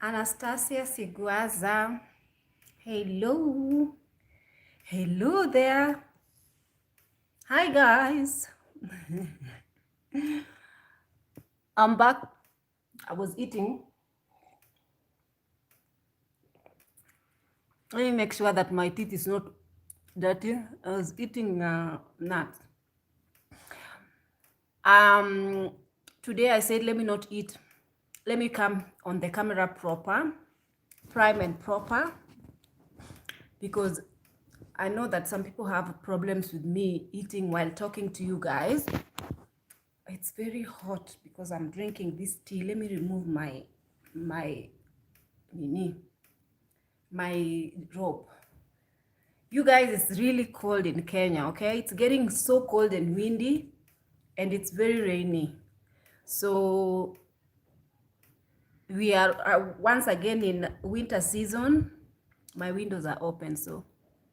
Anastasia Siguaza. Hello. Hello there. Hi, guys. I'm back. I was eating. Let me make sure that my teeth is not dirty. I was eating nuts. Today I said, let me not eat. Let me come on the camera proper, prime and proper, because I know that some people have problems with me eating while talking to you guys. It's very hot because I'm drinking this tea. Let me remove my robe. You guys, it's really cold in Kenya, okay? It's getting so cold and windy, and it's very rainy. So we are once again in winter season. My windows are open, so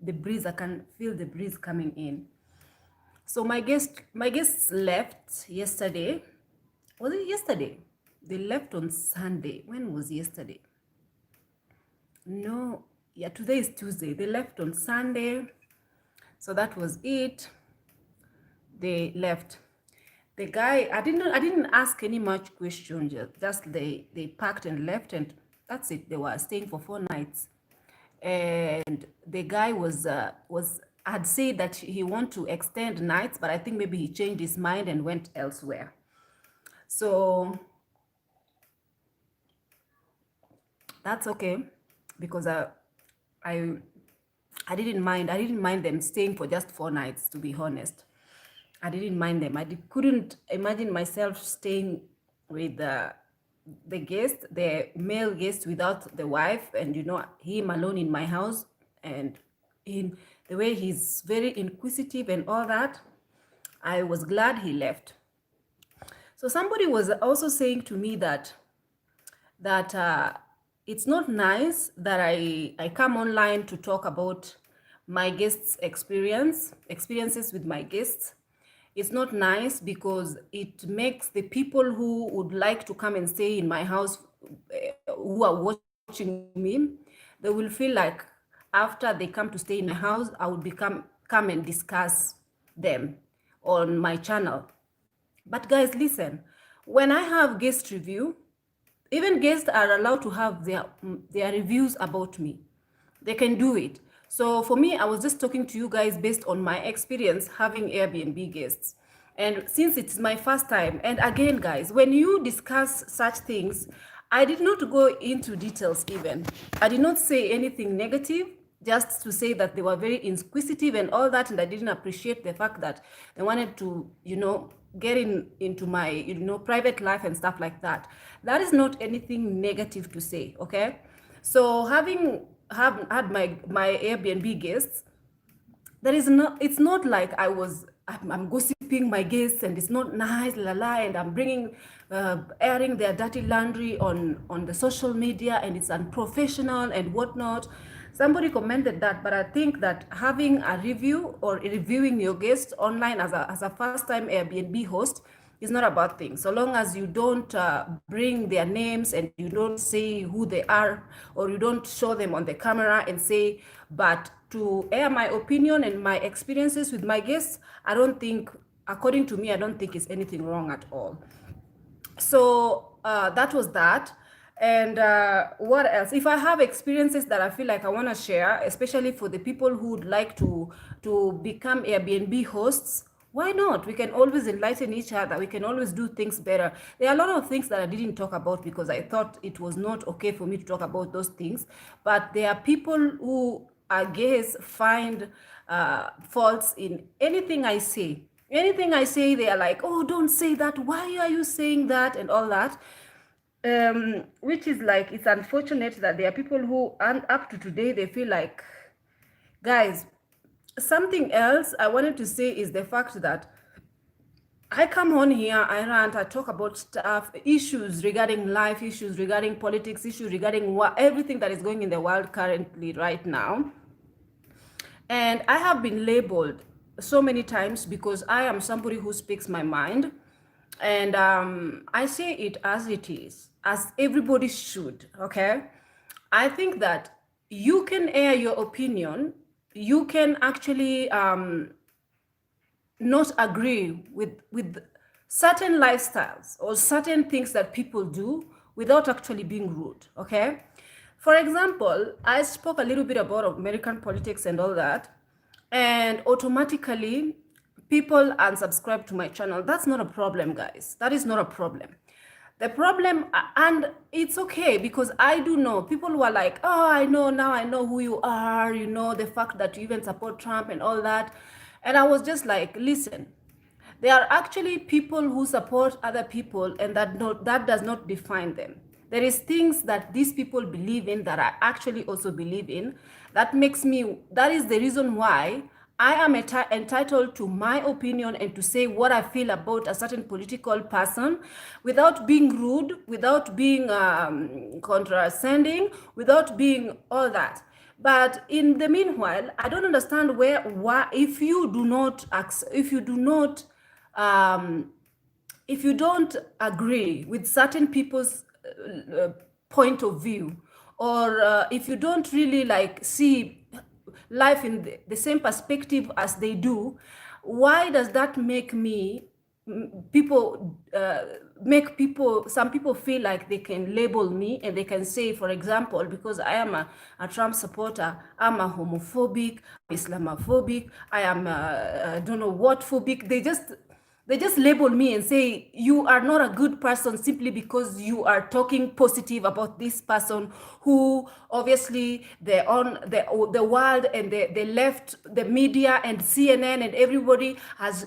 the breeze, I can feel the breeze coming in. So my guests left yesterday. Was it yesterday? They left on Sunday. When was yesterday? No, yeah, today is Tuesday. They left on Sunday. So that was it. They left. The guy, I didn't ask any much questions. Just they packed and left, and that's it. They were staying for 4 nights. And the guy had said that he want to extend nights, but I think maybe he changed his mind and went elsewhere. So that's okay, because I didn't mind them staying for just 4 nights, to be honest. I didn't mind them. Couldn't imagine myself staying with the guest, the male guest, without the wife, and him alone in my house, and in the way he's very inquisitive and all that. I was glad he left. So somebody was also saying to me that it's not nice that I come online to talk about my guests' experiences with my guests. It's not nice because it makes the people who would like to come and stay in my house, who are watching me, they will feel like after they come to stay in my house, I would come and discuss them on my channel. But guys, listen, when I have guest review, even guests are allowed to have their reviews about me. They can do it. So for me, I was just talking to you guys based on my experience having Airbnb guests. And since it's my first time, and again, guys, when you discuss such things, I did not go into details even. I did not say anything negative, just to say that they were very inquisitive and all that, and I didn't appreciate the fact that they wanted to, get into my, private life and stuff like that. That is not anything negative to say, okay? So having had my Airbnb guests, it's not like I'm gossiping my guests and it's not nice, and I'm bringing, airing their dirty laundry on the social media, and it's unprofessional and whatnot. Somebody commented that, but I think that having a review or reviewing your guests online as a first-time Airbnb host is not a bad thing, so long as you don't bring their names and you don't say who they are, or you don't show them on the camera and say. But to air my opinion and my experiences with my guests, according to me, I don't think it's anything wrong at all. So that was that. And what else? If I have experiences that I feel like I want to share, especially for the people who would like to become Airbnb hosts, why not? We can always enlighten each other. We can always do things better. There are a lot of things that I didn't talk about because I thought it was not okay for me to talk about those things. But there are people who, I guess, find faults in anything I say. Anything I say, they are like, oh, don't say that. Why are you saying that? And all that. Which is like, it's unfortunate that there are people who, and up to today, they feel like, guys, something else I wanted to say is the fact that I come on here, I rant, I talk about stuff, issues regarding life, issues regarding politics, issues regarding everything that is going in the world currently right now. And I have been labeled so many times because I am somebody who speaks my mind. And I say it as it is, as everybody should, okay? I think that you can air your opinion, you can actually not agree with certain lifestyles or certain things that people do without actually being rude, okay? For example, I spoke a little bit about American politics and all that, and automatically people unsubscribe to my channel. That's not a problem, guys. That is not a problem. The problem, and it's okay, because I do know people who are like, oh, I know now, I know who you are, you know, the fact that you even support Trump and all that. And I was just like, listen, there are actually people who support other people, and that does not define them. There is things that these people believe in that I actually also believe in. That is the reason why I am entitled to my opinion and to say what I feel about a certain political person without being rude, without being condescending, without being all that. But in the meanwhile, I don't understand why if you do not um, if you don't agree with certain people's point of view, or if you don't really like see life in the same perspective as they do, why does that make me people make people some people feel like they can label me, and they can say, for example, because I am a Trump supporter, I'm a homophobic, Islamophobic, I am I don't know what phobic. They just label me and say you are not a good person simply because you are talking positive about this person who obviously the world and the left, the media and CNN and everybody has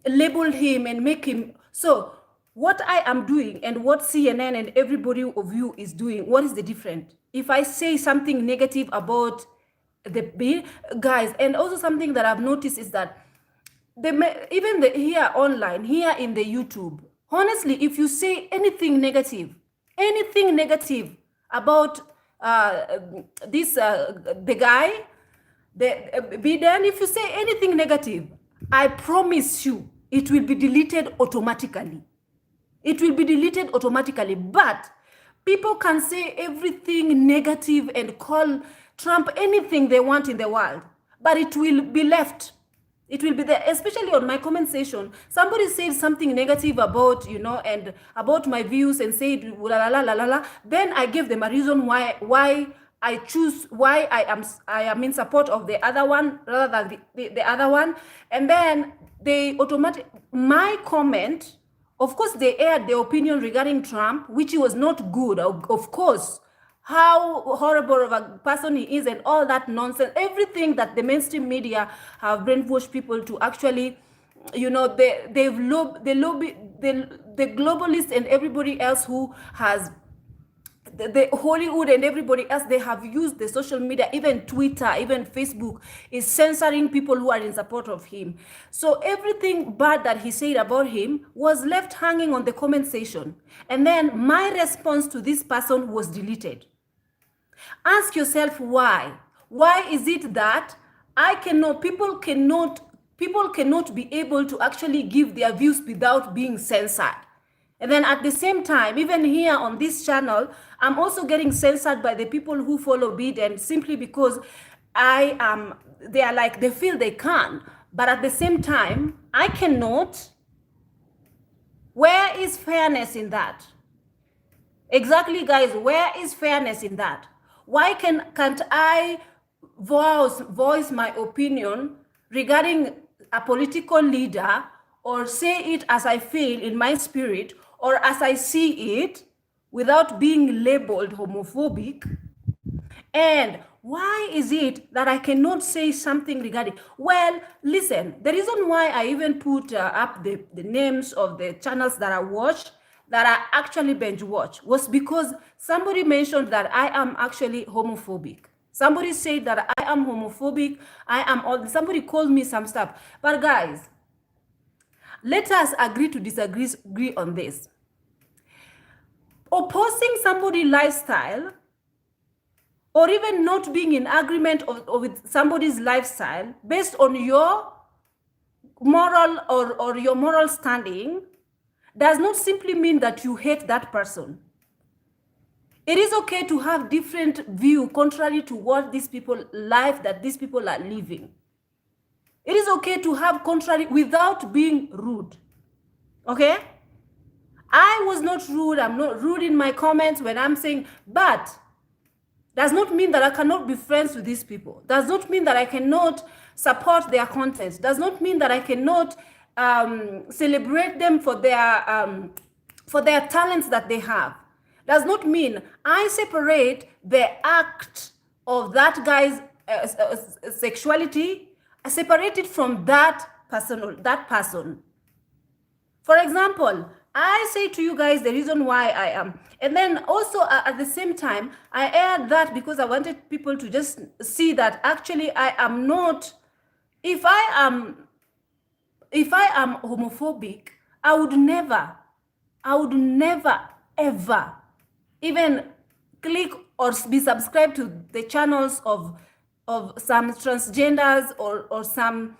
labeled him and make him. So what I am doing and what CNN and everybody of you is doing, what is the difference? If I say something negative about the guys, and also something that I've noticed is that here online, here in the YouTube, honestly, if you say anything negative about this the guy, Biden, if you say anything negative, I promise you it will be deleted automatically. It will be deleted automatically. But people can say everything negative and call Trump anything they want in the world, but it will be left. It will be there, especially on my comment section. Somebody said something negative about, and about my views, and said la la la la la. Then I gave them a reason why I am in support of the other one rather than the other one. And then my comment, of course, they aired their opinion regarding Trump, which was not good, of course. How horrible of a person he is and all that nonsense, everything that the mainstream media have brainwashed people to actually, the globalists and everybody else who has the Hollywood and everybody else, they have used the social media, even Twitter, even Facebook, is censoring people who are in support of him. So everything bad that he said about him was left hanging on the comment section. And then my response to this person was deleted. Ask yourself why. Why is it that people cannot be able to actually give their views without being censored? And then at the same time, even here on this channel, I'm also getting censored by the people who follow Biden simply because they feel they can. But at the same time, I cannot. Where is fairness in that? Exactly, guys, where is fairness in that? Why can't I voice my opinion regarding a political leader, or say it as I feel in my spirit, or as I see it, without being labeled homophobic? And why is it that I cannot say something regarding? Well, listen, the reason why I even put up the names of the channels that I watch, that I actually binge watch, was because somebody mentioned that I am actually homophobic. Somebody said that I am homophobic. Somebody called me some stuff. But guys, let us agree to disagree on this. Opposing somebody's lifestyle, or even not being in agreement with somebody's lifestyle based on your moral or your moral standing does not simply mean that you hate that person. It is okay to have different view contrary to what these people life that these people are living. It is okay to have contrary without being rude. Okay? I was not rude. I'm not rude in my comments when I'm saying, but does not mean that I cannot be friends with these people. Does not mean that I cannot support their content. Does not mean that I cannot celebrate them for their talents that they have. Does not mean I separate the act of that guy's sexuality. I separate it from that person. For example, I say to you guys the reason why I am. And then also at the same time, I add that because I wanted people to just see that actually I am not, if I am homophobic, I would never ever even click or be subscribed to the channels of some transgenders or some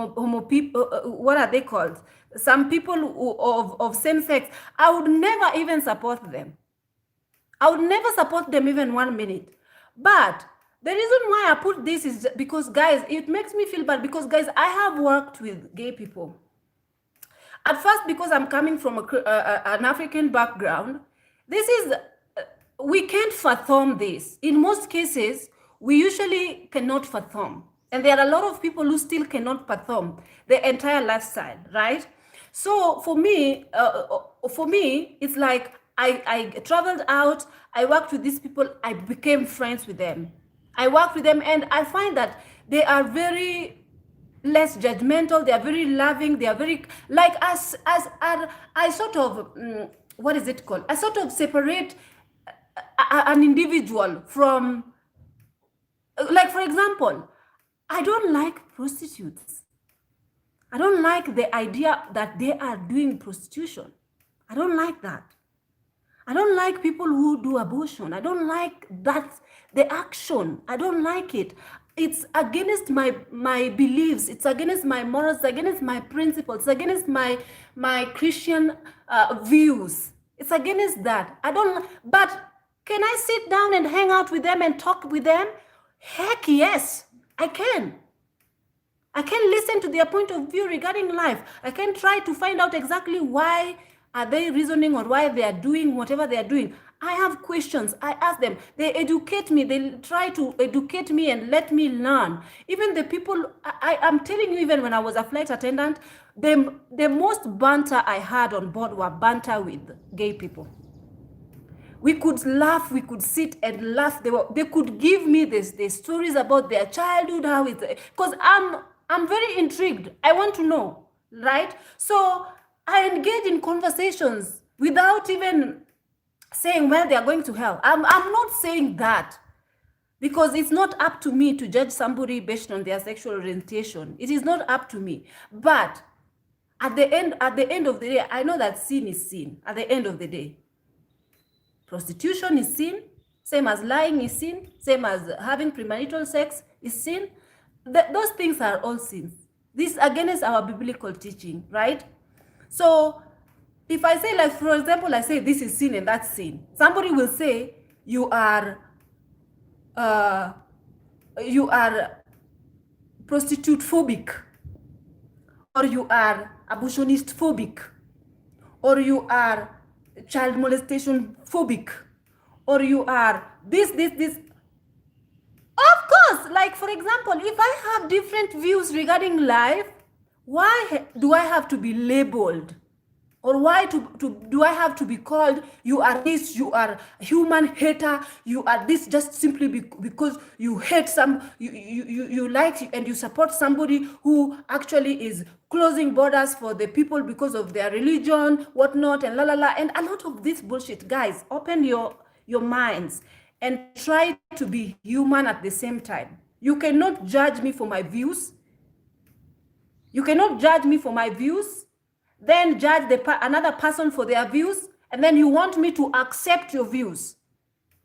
homo people, what are they called? Some people of same sex. I would never even support them. I would never support them even 1 minute. But the reason why I put this is because, guys, it makes me feel bad because, guys, I have worked with gay people. At first, because I'm coming from an African background, this is, we can't fathom this. In most cases, we usually cannot fathom. And there are a lot of people who still cannot fathom the entire lifestyle, right? So for me, it's like I traveled out, I worked with these people, I became friends with them. I worked with them and I find that they are very less judgmental, they are very loving, they are very, like, I sort of, what is it called? I sort of separate an individual from, like, for example, I don't like prostitutes. I don't like the idea that they are doing prostitution. I don't like that. I don't like people who do abortion. I don't like that, the action. I don't like it. It's against my beliefs. It's against my morals. It's against my principles. It's against my Christian views. It's against that. I don't. But can I sit down and hang out with them and talk with them? Heck yes, I can. I can listen to their point of view regarding life. I can try to find out exactly why are they reasoning or why they are doing whatever they are doing. I have questions. I ask them. They educate me. They try to educate me and let me learn. Even the people, I'm telling you, even when I was a flight attendant, the most banter I had on board were banter with gay people. We could laugh, we could sit and laugh. They could give me the stories about their childhood, how it's, because I'm very intrigued. I want to know, right? So I engage in conversations without even saying, well, they are going to hell. I'm not saying that because it's not up to me to judge somebody based on their sexual orientation. It is not up to me. But at the end of the day, I know that sin is sin. At the end of the day, prostitution is sin, same as lying is sin, same as having premarital sex is sin. Those things are all sins. This is against our biblical teaching, right? So if I say, like, for example, I say this is sin and that's sin, somebody will say you are prostitute phobic, or you are abortionist phobic, or you are child molestation phobic, or you are this. Of course, like, for example, if I have different views regarding life, why do I have to be labeled? Or why do I have to be called, you are this, you are a human hater, you are this, just simply because you hate you like and you support somebody who actually is closing borders for the people because of their religion, whatnot, and and a lot of this bullshit. Guys, open your minds and try to be human at the same time. You cannot judge me for my views. You cannot judge me for my views, then judge another person for their views, and then you want me to accept your views.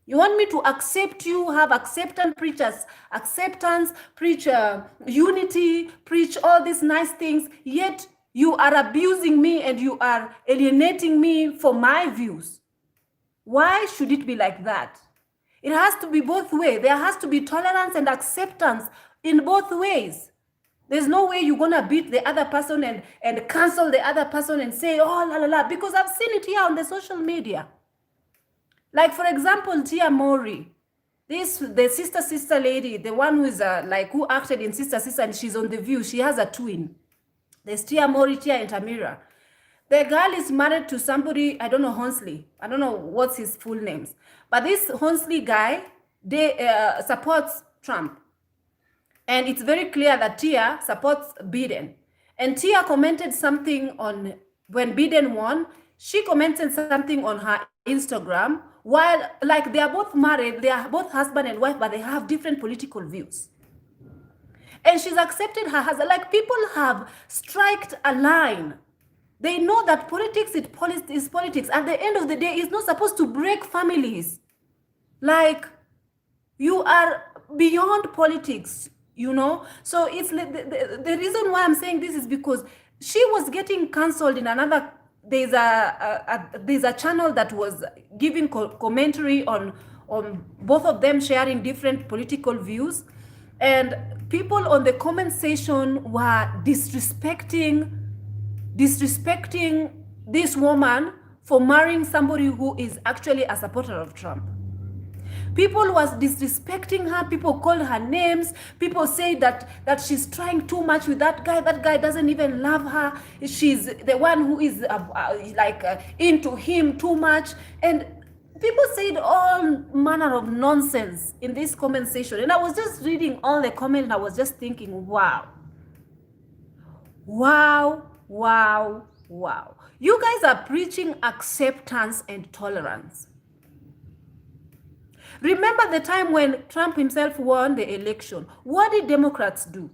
You want me to accept you, have acceptance, preach unity, preach all these nice things, yet you are abusing me and you are alienating me for my views. Why should it be like that? It has to be both ways. There has to be tolerance and acceptance in both ways. There's no way you're gonna beat the other person and cancel the other person and say, oh, la la la, because I've seen it here on the social media. Like, for example, Tia Mori, the sister lady, the one who is who acted in Sister, and she's on The View. She has a twin. There's Tia Mori, Tia and Tamira. The girl is married to somebody, I don't know, Honsley. I don't know what's his full names. But this Honsley guy, they supports Trump. And it's very clear that Tia supports Biden. And Tia commented something on, when Biden won, she commented something on her Instagram, while like they are both married, they are both husband and wife, but they have different political views. And she's accepted her husband. Like, people have striked a line. They know that politics is politics. At the end of the day, it's not supposed to break families. Like, you are beyond politics, you know? So it's the reason why I'm saying this is because she was getting cancelled in another. There's a channel that was giving commentary on both of them sharing different political views, and people on the comment section were disrespecting this woman for marrying somebody who is actually a supporter of Trump. People was disrespecting her. People called her names. People say that she's trying too much with that guy. That guy doesn't even love her. She's the one who is into him too much. And people said all manner of nonsense in this comment section. And I was just reading all the comments and I was just thinking, wow. Wow, wow, wow. You guys are preaching acceptance and tolerance. Remember the time when Trump himself won the election. What did Democrats do?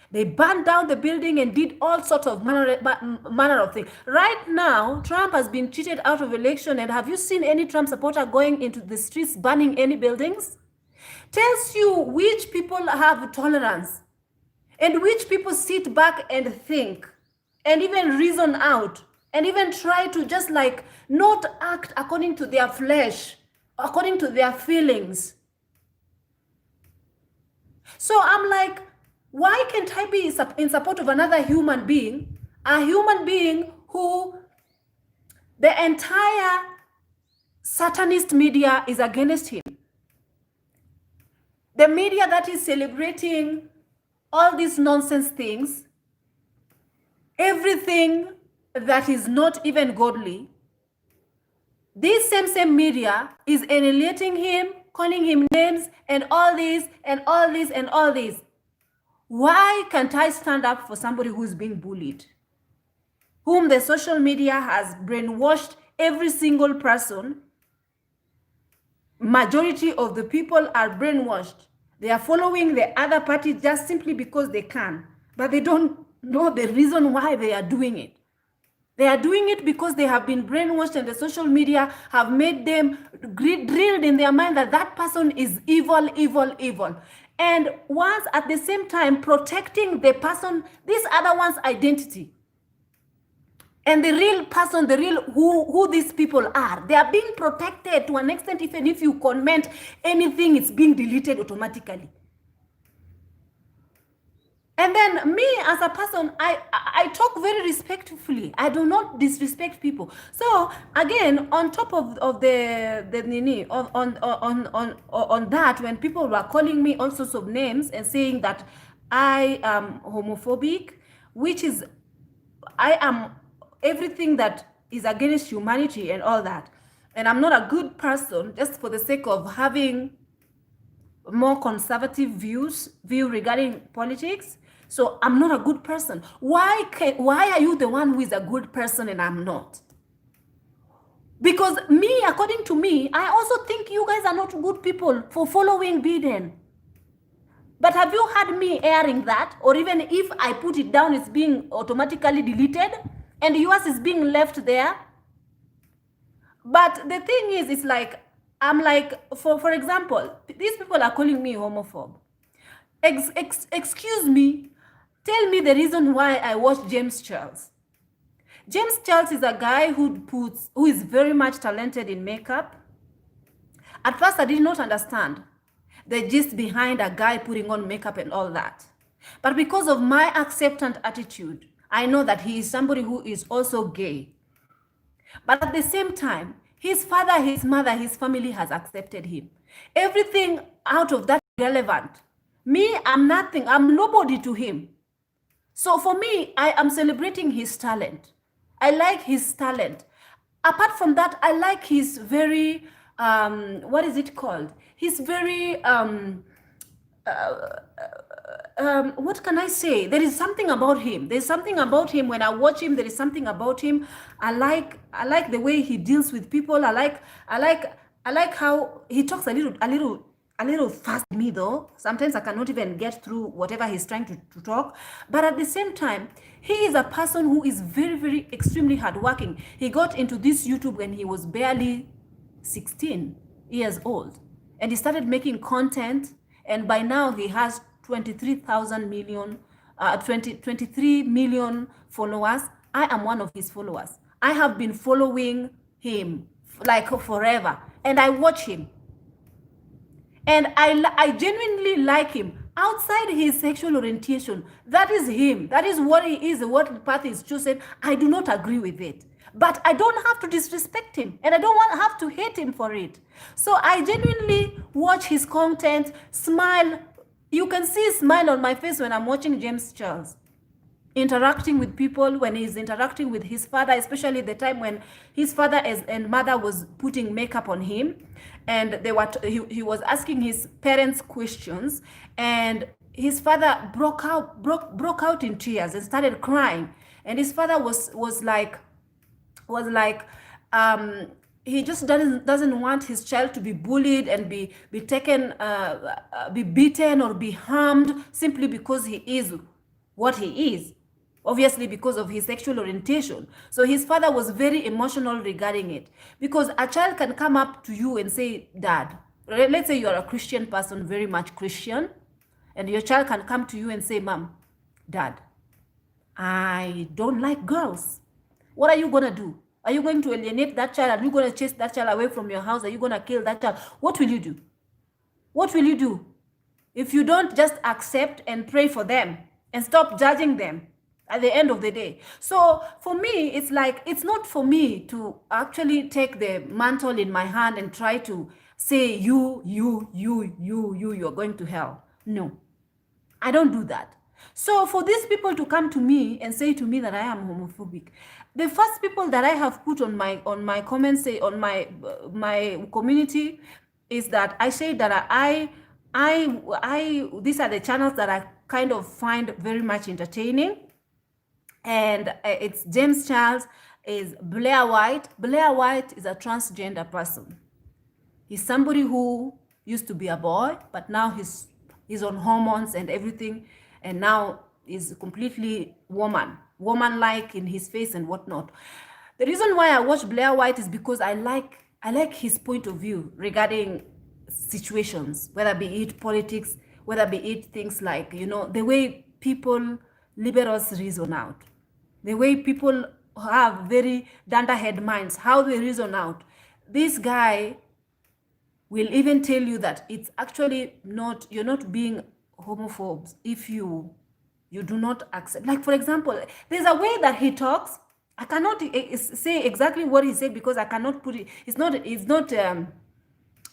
They burned down the building and did all sorts of manner of things. Right now, Trump has been cheated out of election, and have you seen any Trump supporter going into the streets burning any buildings? Tells you which people have tolerance and which people sit back and think and even reason out and even try to just like not act according to their flesh, according to their feelings. So I'm like, why can't I be in support of another human being, a human being who the entire satanist media is against him? The media that is celebrating all these nonsense things, everything that is not even godly, this same media is annihilating him, calling him names, and all this, and all this, and all this. Why can't I stand up for somebody who's being bullied, whom the social media has brainwashed every single person? Majority of the people are brainwashed. They are following the other party just simply because they can, but they don't know the reason why they are doing it. They are doing it because they have been brainwashed, and the social media have made them drilled in their mind that that person is evil, evil, evil. And once at the same time protecting the person, this other one's identity. And the real person, the real who these people are, they are being protected to an extent. Even if you comment anything, it's being deleted automatically. And then me as a person, I talk very respectfully. I do not disrespect people. So again, on top of the on that, when people were calling me all sorts of names and saying that I am homophobic, which is, I am everything that is against humanity and all that, and I'm not a good person just for the sake of having more conservative view regarding politics. So I'm not a good person. Why are you the one who is a good person and I'm not? Because me, according to me, I also think you guys are not good people for following Biden. But have you heard me airing that? Or even if I put it down, it's being automatically deleted and yours is being left there. But the thing is, it's like, I'm like, for example, these people are calling me homophobe. Excuse me, tell me the reason why I watch James Charles. James Charles is a guy who is very much talented in makeup. At first, I did not understand the gist behind a guy putting on makeup and all that. But because of my acceptant attitude, I know that he is somebody who is also gay. But at the same time, his father, his mother, his family has accepted him. Everything out of that is relevant. Me, I'm nothing. I'm nobody to him. So for me, I am celebrating his talent. I like his talent. Apart from that, I like his very, what is it called? He's very, what can I say? There is something about him. There's something about him. When I watch him, there is something about him. I like the way he deals with people. I like how he talks a little fast to me though. Sometimes I cannot even get through whatever he's trying to talk. But at the same time, he is a person who is very, very extremely hardworking. He got into this YouTube when he was barely 16 years old. And he started making content. And by now he has 23 million followers. I am one of his followers. I have been following him like forever. And I watch him. And I genuinely like him. Outside his sexual orientation, that is him. That is what he is, what path he's chosen. I do not agree with it. But I don't have to disrespect him. And I don't have to hate him for it. So I genuinely watch his content, smile. You can see a smile on my face when I'm watching James Charles interacting with people, when he's interacting with his father, especially the time when his father and mother was putting makeup on him, and he was asking his parents questions, and his father broke out in tears and started crying, and his father was like he just doesn't want his child to be bullied and be taken, be beaten or be harmed simply because he is what he is. Obviously because of his sexual orientation. So his father was very emotional regarding it. Because a child can come up to you and say, Dad, let's say you're a Christian person, very much Christian, and your child can come to you and say, Mom, Dad, I don't like girls. What are you going to do? Are you going to alienate that child? Are you going to chase that child away from your house? Are you going to kill that child? What will you do? What will you do if you don't just accept and pray for them and stop judging them at the end of the day? So for me, it's like, it's not for me to actually take the mantle in my hand and try to say, you're going to hell. No, I don't do that. So for these people to come to me and say to me that I am homophobic, the first people that I have put on my comments, say on my community, is that I say that I these are the channels that I kind of find very much entertaining. And it's James Charles, is Blair White. Blair White is a transgender person. He's somebody who used to be a boy, but now he's on hormones and everything, and now is completely woman-like in his face and whatnot. The reason why I watch Blair White is because I like his point of view regarding situations, whether be it politics, whether be it things like, the way people, liberals, reason out, the way people have very dunderhead minds, how they reason out. This guy will even tell you that it's actually not, you're not being homophobes if you do not accept. Like, for example, there's a way that he talks. I cannot say exactly what he said because I cannot put it. It's not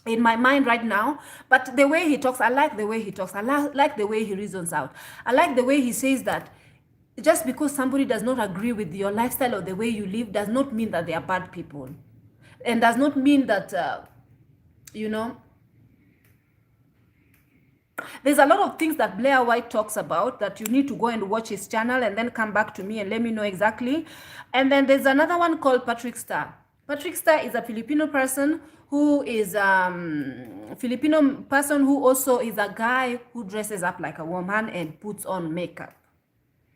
in my mind right now. But the way he talks, I like the way he talks. I like the way he reasons out. I like the way he says that just because somebody does not agree with your lifestyle or the way you live does not mean that they are bad people, and does not mean that there's a lot of things that Blair White talks about that you need to go and watch his channel and then come back to me and let me know exactly. And then there's another one called Patrick Star. Patrick Star is a Filipino person who is Filipino person who also is a guy who dresses up like a woman and puts on makeup.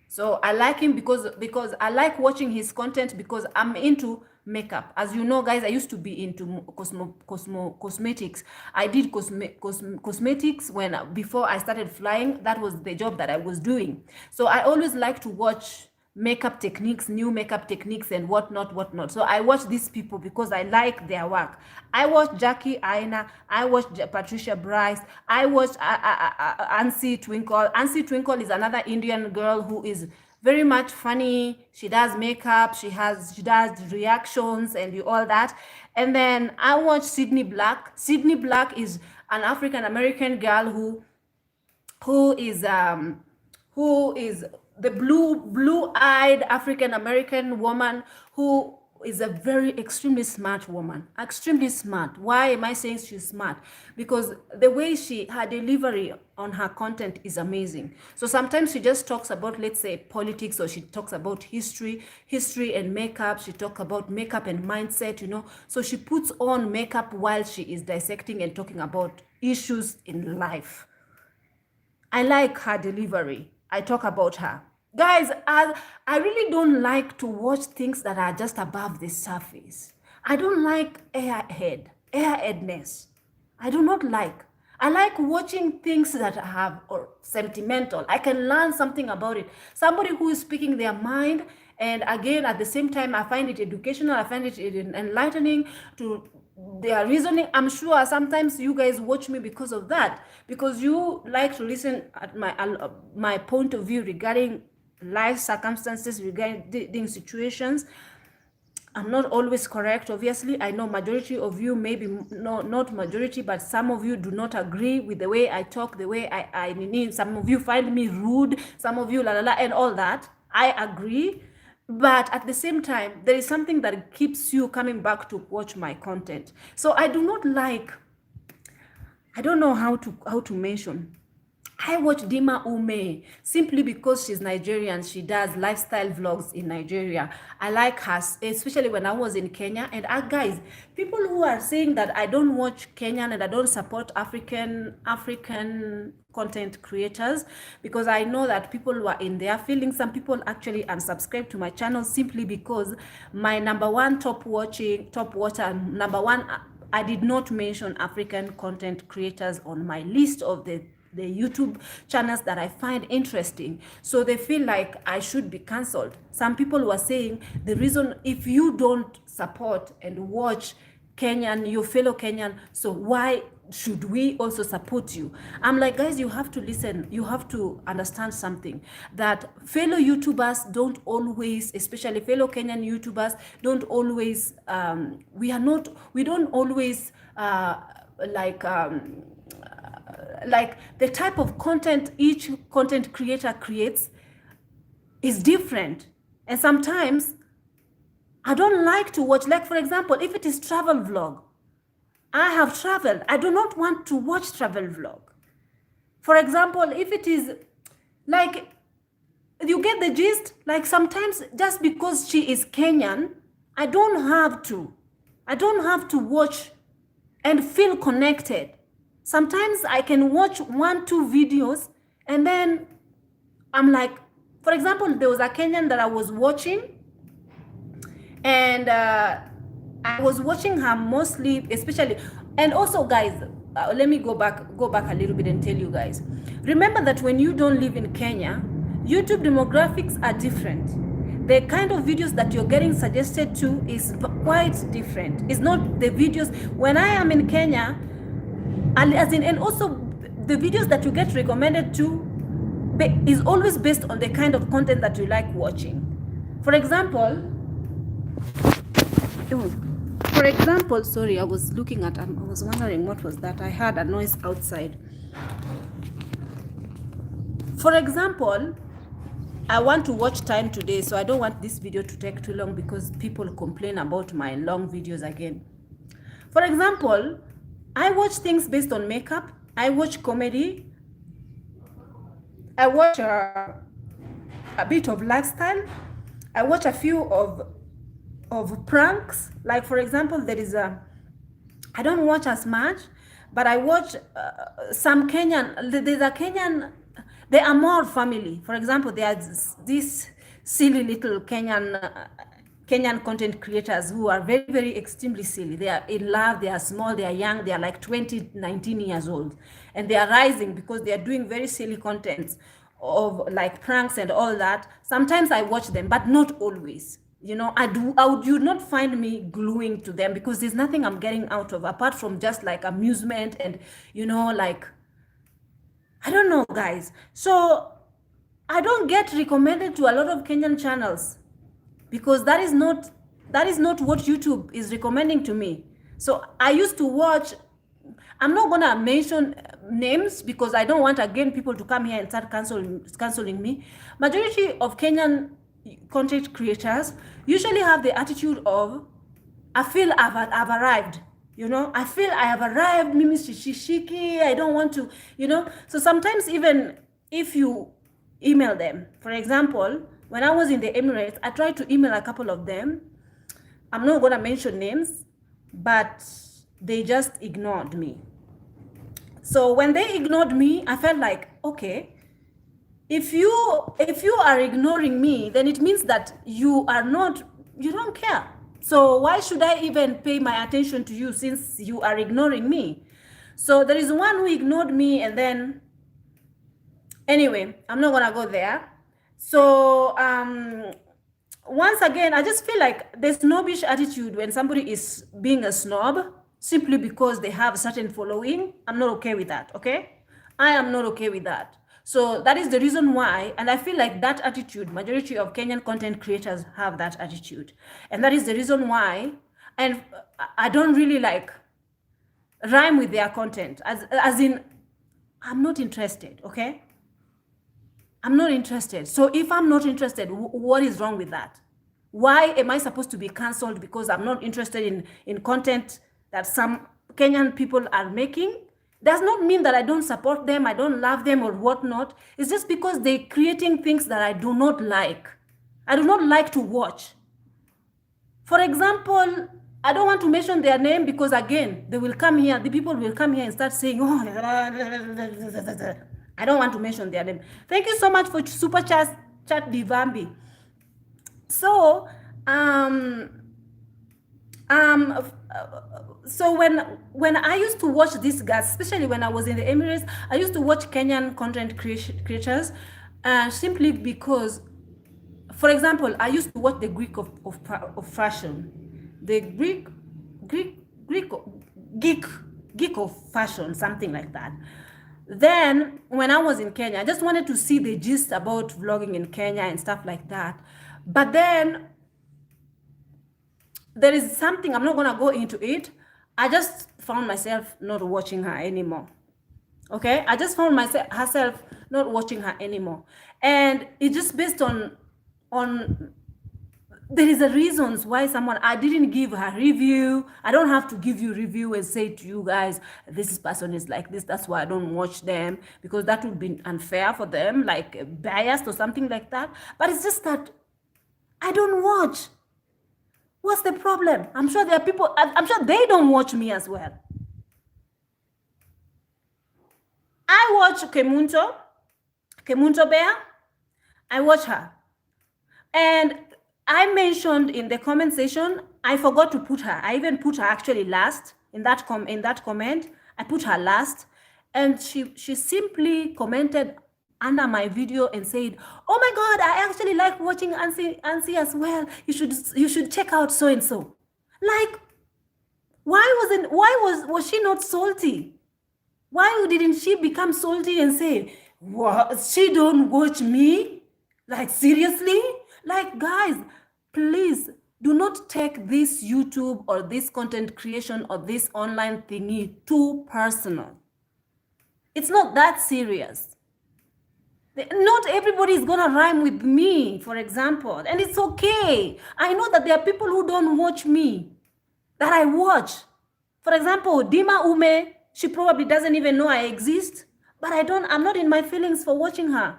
So I like him because I like watching his content, because I'm into makeup. As you know, guys, I used to be into cosmetics. I did cosmetics before I started flying. That was the job that I was doing. So I always like to watch makeup techniques, new makeup techniques, and whatnot. So I watch these people because I like their work. I watch Jackie Aina, I watch Patricia Bryce, I watch Ansi Twinkle. Ansi Twinkle is another Indian girl who is very much funny. She does makeup, she does reactions and all that. And then I watch Sydney Black. Sydney Black is an African American girl who is the blue-eyed African American woman who is a very extremely smart woman. Extremely smart. Why am I saying she's smart? Because the way her delivery on her content is amazing. So sometimes she just talks about, let's say, politics, or she talks about history and makeup. She talks about makeup and mindset, So she puts on makeup while she is dissecting and talking about issues in life. I like her delivery. I talk about her. Guys, I really don't like to watch things that are just above the surface. I don't like airheadness. I do not like. I like watching things that have or sentimental. I can learn something about it. Somebody who is speaking their mind, and again, at the same time, I find it educational. I find it enlightening to their reasoning. I'm sure sometimes you guys watch me because of that, because you like to listen at my point of view regarding life circumstances, regarding situations. I'm not always correct, obviously. I know majority of you, maybe not majority, but some of you do not agree with the way I talk, the way I mean. Some of you find me rude, some of you and all that. I agree. But at the same time, there is something that keeps you coming back to watch my content. So I do not like, I don't know how to mention. I watch Dima Ume simply because she's Nigerian. She does lifestyle vlogs in Nigeria. I like her, especially when I was in Kenya. And guys, people who are saying that I don't watch Kenyan and I don't support African content creators, because I know that people who are in their feelings, some people actually unsubscribe to my channel simply because my number one top watcher, number one, I did not mention African content creators on my list of the YouTube channels that I find interesting. So they feel like I should be cancelled. Some people were saying the reason, if you don't support and watch Kenyan, your fellow Kenyan, so why should we also support you? I'm like, guys, you have to listen. You have to understand something, that fellow YouTubers don't always, especially fellow Kenyan YouTubers, don't always, we don't always like the type of content each content creator creates is different. And sometimes I don't like to watch, like for example, if it is travel vlog, I have traveled, I do not want to watch travel vlog. For example, if it is like, you get the gist, like sometimes just because she is Kenyan, I don't have to watch and feel connected. Sometimes I can watch 1-2 videos and then I'm like, for example, there was a Kenyan that I was watching, and I was watching her mostly, especially, and also guys, let me go back a little bit and tell you guys, remember that when you don't live in Kenya, YouTube demographics are different. The kind of videos that you're getting suggested to is quite different. It's not the videos when I am in Kenya, and also the videos that you get recommended to is always based on the kind of content that you like watching. For example, sorry, I was wondering what was that. I heard a noise outside. For example, I want to watch time today, so I don't want this video to take too long because people complain about my long videos again. For example, I watch things based on makeup. I watch comedy. I watch a bit of lifestyle. I watch a few of pranks. Like for example, there is I don't watch as much, but I watch some Kenyan. There's a Kenyan, the Amor family. For example, there's this silly little Kenyan Kenyan content creators who are very, very extremely silly. They are in love, they are small, they are young, they are like 20, 19 years old. And they are rising because they are doing very silly contents of like pranks and all that. Sometimes I watch them, but not always. You know, you not find me gluing to them because there's nothing I'm getting out of apart from just like amusement and, you know, like, I don't know, guys. So I don't get recommended to a lot of Kenyan channels because that is not what YouTube is recommending to me. So I used to watch, I'm not gonna mention names because I don't want again people to come here and start canceling me. Majority of Kenyan content creators usually have the attitude of, I feel I've arrived. You know, I feel I have arrived, mimi shishiki, I don't want to, you know. So sometimes even if you email them, for example, when I was in the Emirates, I tried to email a couple of them. I'm not going to mention names, but they just ignored me. So when they ignored me, I felt like, okay, if you are ignoring me, then it means that you don't care. So why should I even pay my attention to you since you are ignoring me? So there is one who ignored me, and then, anyway, I'm not gonna go there. So once again, I just feel like the snobbish attitude when somebody is being a snob simply because they have a certain following, I'm not okay with that, okay? I am not okay with that. So that is the reason why, and I feel like that attitude, majority of Kenyan content creators have that attitude. And that is the reason why, and I don't really like rhyme with their content, as in, I'm not interested, okay? I'm not interested. So if I'm not interested, what is wrong with that? Why am I supposed to be cancelled because I'm not interested in content that some Kenyan people are making? Does not mean that I don't support them, I don't love them or whatnot. It's just because they're creating things that I do not like. I do not like to watch. For example, I don't want to mention their name because again, they will come here, the people will come here and start saying, oh, I don't want to mention their name. Thank you so much for super chat Divambi. So, so when I used to watch these guys, especially when I was in the Emirates, I used to watch Kenyan content creators simply because, for example, I used to watch the Greek of fashion, the geek of fashion, something like that. Then when I was in Kenya, I just wanted to see the gist about vlogging in Kenya and stuff like that. But then there is something, I'm not going to go into it. I just found myself not watching her anymore. Okay? I just found herself not watching her anymore. And it's just based on there is a reasons why I didn't give her review. I don't have to give you review and say to you guys, this person is like this, that's why I don't watch them, because that would be unfair for them, like biased or something like that. But it's just that I don't watch. What's the problem? I'm sure there are people, I'm sure they don't watch me as well. I watch Kemunto Bear. I watch her. And I mentioned in the comment section, I forgot to put her. I even put her actually last in that comment. I put her last, and she simply commented under my video and said, "Oh my God, I actually like watching Ansi as well. You should check out so and so." Like, why was she not salty? Why didn't she become salty and say, "What? She don't watch me"? Like, seriously? Like, guys, please do not take this YouTube or this content creation or this online thingy too personal. It's not that serious. Not everybody is gonna rhyme with me, for example, and it's okay. I know that there are people who don't watch me that I watch. For example, Dima Ume, she probably doesn't even know I exist, but I'm not in my feelings for watching her.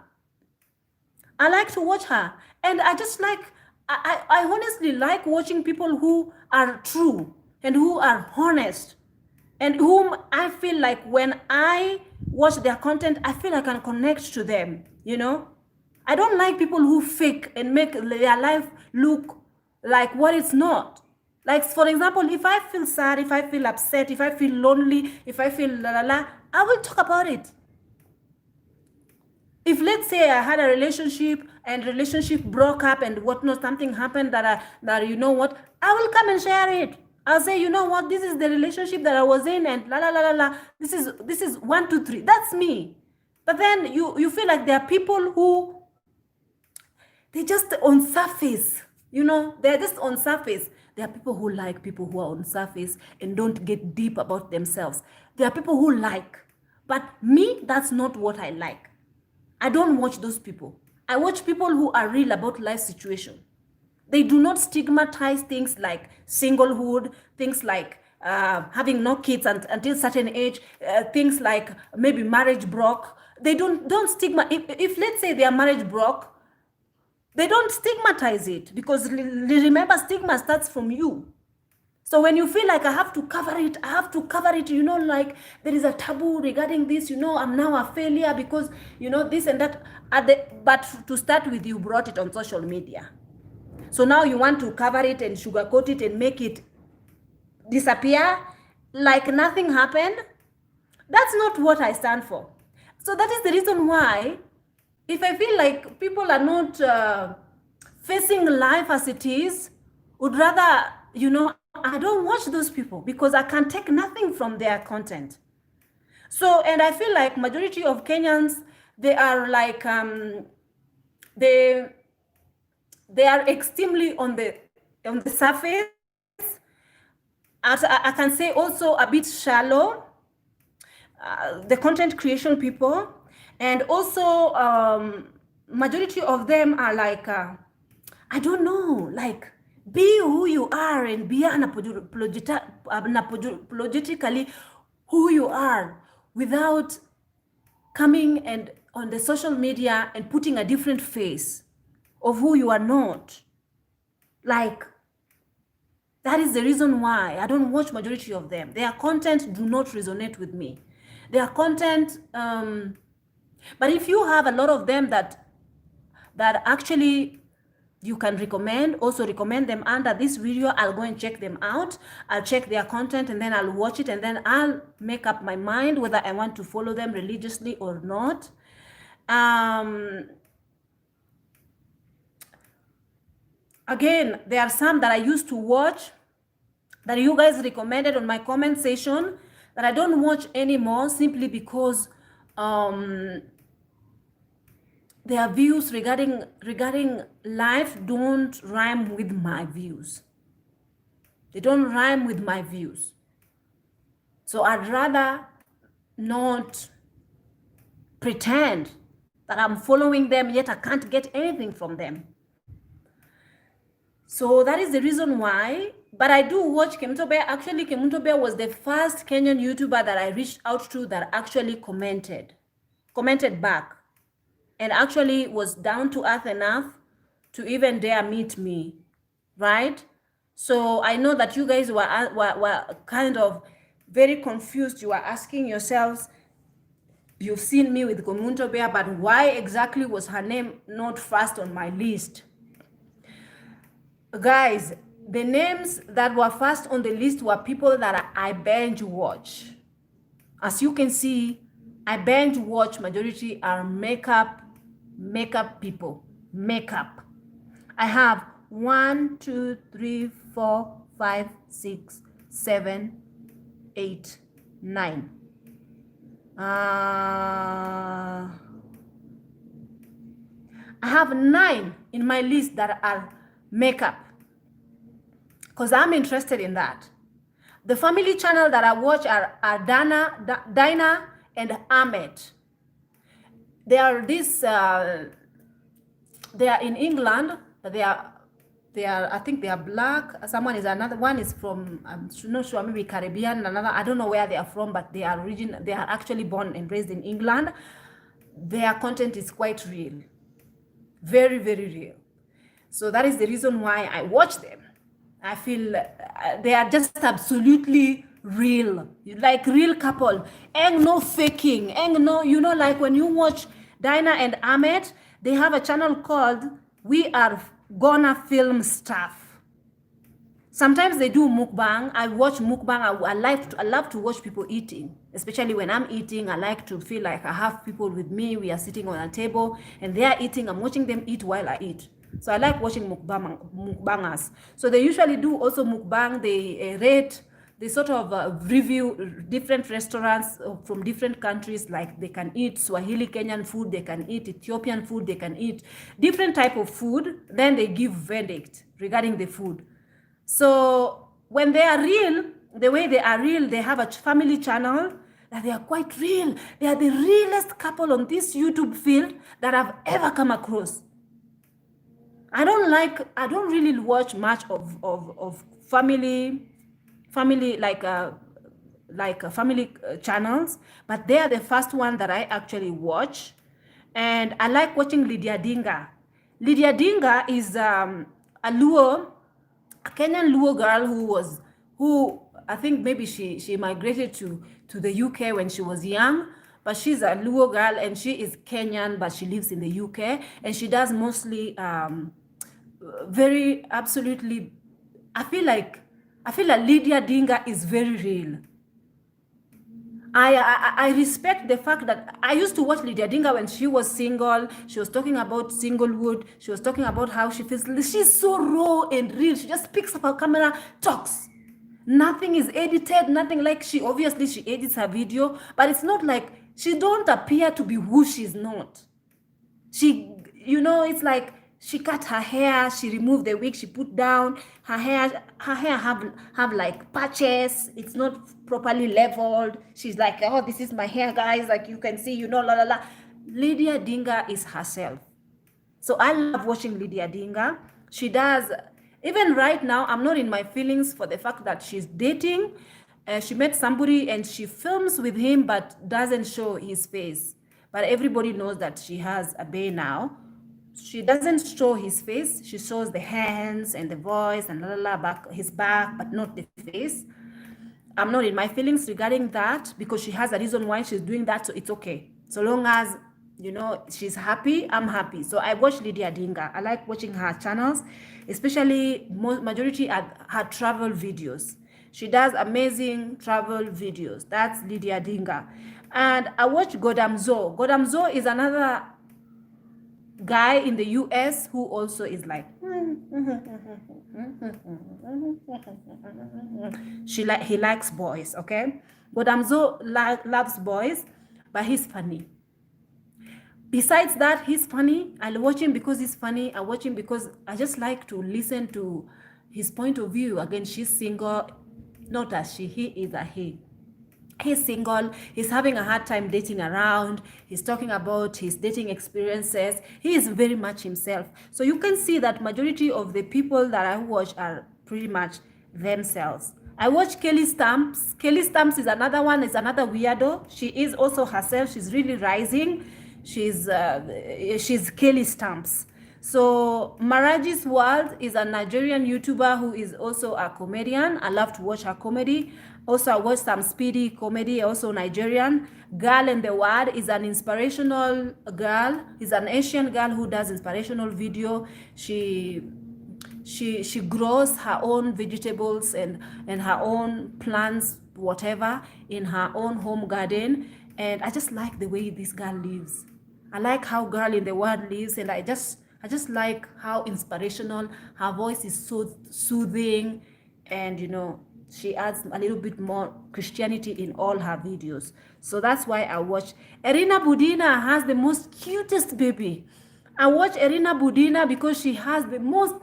I like to watch her, and I just like, I honestly like watching people who are true and who are honest and whom I feel like when I watch their content, I feel I can connect to them, you know? I don't like people who fake and make their life look like what it's not. Like, for example, if I feel sad, if I feel upset, if I feel lonely, if I feel la la la, I will talk about it. If, let's say, I had a relationship and relationship broke up and whatnot, something happened that you know what, I will come and share it. I'll say, you know what, this is the relationship that I was in, and la la la la la. This is 1, 2, 3. That's me. But then you feel like there are people who they just on surface, they're just on surface. There are people who like people who are on surface and don't get deep about themselves. There are people who like, but me, that's not what I like. I don't watch those people. I watch people who are real about life situation. They do not stigmatize things like singlehood, things like having no kids until certain age, things like maybe marriage broke. They don't stigma. If let's say their marriage broke, they don't stigmatize it, because remember, stigma starts from you. So when you feel like I have to cover it, like there is a taboo regarding this, I'm now a failure because, this and that. But to start with, you brought it on social media. So now you want to cover it and sugarcoat it and make it disappear like nothing happened. That's not what I stand for. So that is the reason why, if I feel like people are not facing life as it is, would rather, I don't watch those people, because I can take nothing from their content. So, and I feel like majority of Kenyans, they are like, they are extremely on the surface. I can say also a bit shallow, the content creation people. And also, majority of them are like, I don't know, like, be who you are and be unapologetically who you are, without coming and on the social media and putting a different face of who you are not. Like, that is the reason why I don't watch majority of them. Their content do not resonate with me. Their content, but if you have a lot of them that actually you can recommend, also recommend them under this video, I'll go and check them out. I'll check their content and then I'll watch it, and then I'll make up my mind whether I want to follow them religiously or not. Again, there are some that I used to watch that you guys recommended on my comment section that I don't watch anymore, simply because their views regarding life don't rhyme with my views. They don't rhyme with my views. So I'd rather not pretend that I'm following them, yet I can't get anything from them. So that is the reason why. But I do watch Kemunto Bear. Actually, Kemunto Bear was the first Kenyan YouTuber that I reached out to that actually commented back, and actually was down to earth enough to even dare meet me, right? So I know that you guys were kind of very confused. You were asking yourselves, you've seen me with Kemunto Bear, but why exactly was her name not first on my list? Guys, the names that were first on the list were people that I binge watch. As you can see, I binge watch, majority are makeup people, makeup. I have 1, 2, 3, 4, 5, 6, 7, 8, 9. I have 9 in my list that are makeup, because I'm interested in that. The family channel that I watch are Dinah and Ahmed. They are they are in England. They are I think they are black. Another one is from, I'm not sure, maybe Caribbean. Another, I don't know where they are from, but they are actually born and raised in England. Their content is quite real, very, very real. So that is the reason why I watch them. I feel they are just absolutely real, like real couple. Ain't no faking, ain't no, like when you watch Dinah and Ahmed, they have a channel called We Are Gonna Film Stuff. Sometimes they do mukbang. I watch mukbang. I love to watch people eating, especially when I'm eating. I like to feel like I have people with me. We are sitting on a table and they are eating. I'm watching them eat while I eat. So I like watching mukbangers. So they usually do also mukbang. They rate, they sort of review different restaurants from different countries. Like they can eat Swahili Kenyan food, they can eat Ethiopian food, they can eat different type of food. Then they give verdict regarding the food. So when they are real, the way they are real, they have a family channel that they are quite real. They are the realest couple on this YouTube field that I've ever come across. I don't really watch much of family family channels, but they are the first one that I actually watch. And I like watching Lydia Dinga. Lydia Dinga is a Kenyan Luo girl who I think maybe she migrated to the UK when she was young, but she's a Luo girl and she is Kenyan, but she lives in the UK and she does mostly very absolutely. I feel like Lydia Dinga is very real. I respect the fact that I used to watch Lydia Dinga when she was single. She was talking about singlehood. She was talking about how she feels. She's so raw and real. She just picks up her camera, talks. Nothing is edited, nothing like she edits her video, but it's not like she don't appear to be who she's not. She, it's like she cut her hair, she removed the wig, she put down her hair have like patches, it's not properly leveled. She's like, oh, this is my hair, guys, like you can see, la la la. Lydia Dinga is herself. So I love watching Lydia Dinga. She does, even right now, I'm not in my feelings for the fact that she's dating. She met somebody and she films with him but doesn't show his face. But everybody knows that she has a bae now. She doesn't show his face. She shows the hands and the voice and his back, but not the face. I'm not in my feelings regarding that because she has a reason why she's doing that, so it's okay. So long as, she's happy, I'm happy. So I watch Lydia Dinga. I like watching her channels, especially majority are her travel videos. She does amazing travel videos. That's Lydia Dinga. And I watch Godamzo. Godamzo is another guy in the US who also is like he likes boys, okay? Godamzo loves boys, but he's funny. Besides that, he's funny. I watch him because he's funny. I watch him because I just like to listen to his point of view. Again, she's single, not a she, he is a he. He's single, he's having a hard time dating around, he's talking about his dating experiences. He is very much himself. So you can see that majority of the people that I watch are pretty much themselves. I watch Kelly Stamps. Kelly Stamps is another one, is another weirdo. She is also herself, she's really rising. She's Kelly Stamps. So Maraji's World is a Nigerian YouTuber who is also a comedian. I love to watch her comedy. Also, I watch some speedy comedy, also Nigerian. Girl in the World is an inspirational girl. Is an Asian girl who does inspirational video. She grows her own vegetables and her own plants, whatever, in her own home garden. And I just like the way this girl lives. I like how Girl in the World lives, and I just like how inspirational. Her voice is so soothing, and she adds a little bit more Christianity in all her videos. So that's why I watch. Erina Budina has the most cutest baby. I watch Erina Budina because she has the most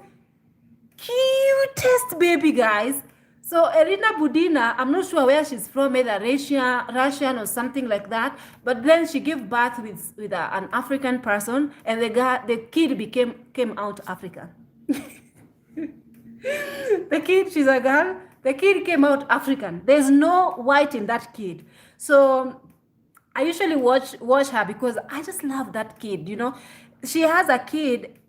cutest baby, guys. So Erina Budina, I'm not sure where she's from, either Russian or something like that. But then she gave birth with an African person, and the kid came out African. The kid, she's a girl. The kid came out African. There's no white in that kid. So I usually watch her because I just love that kid. She has a kid.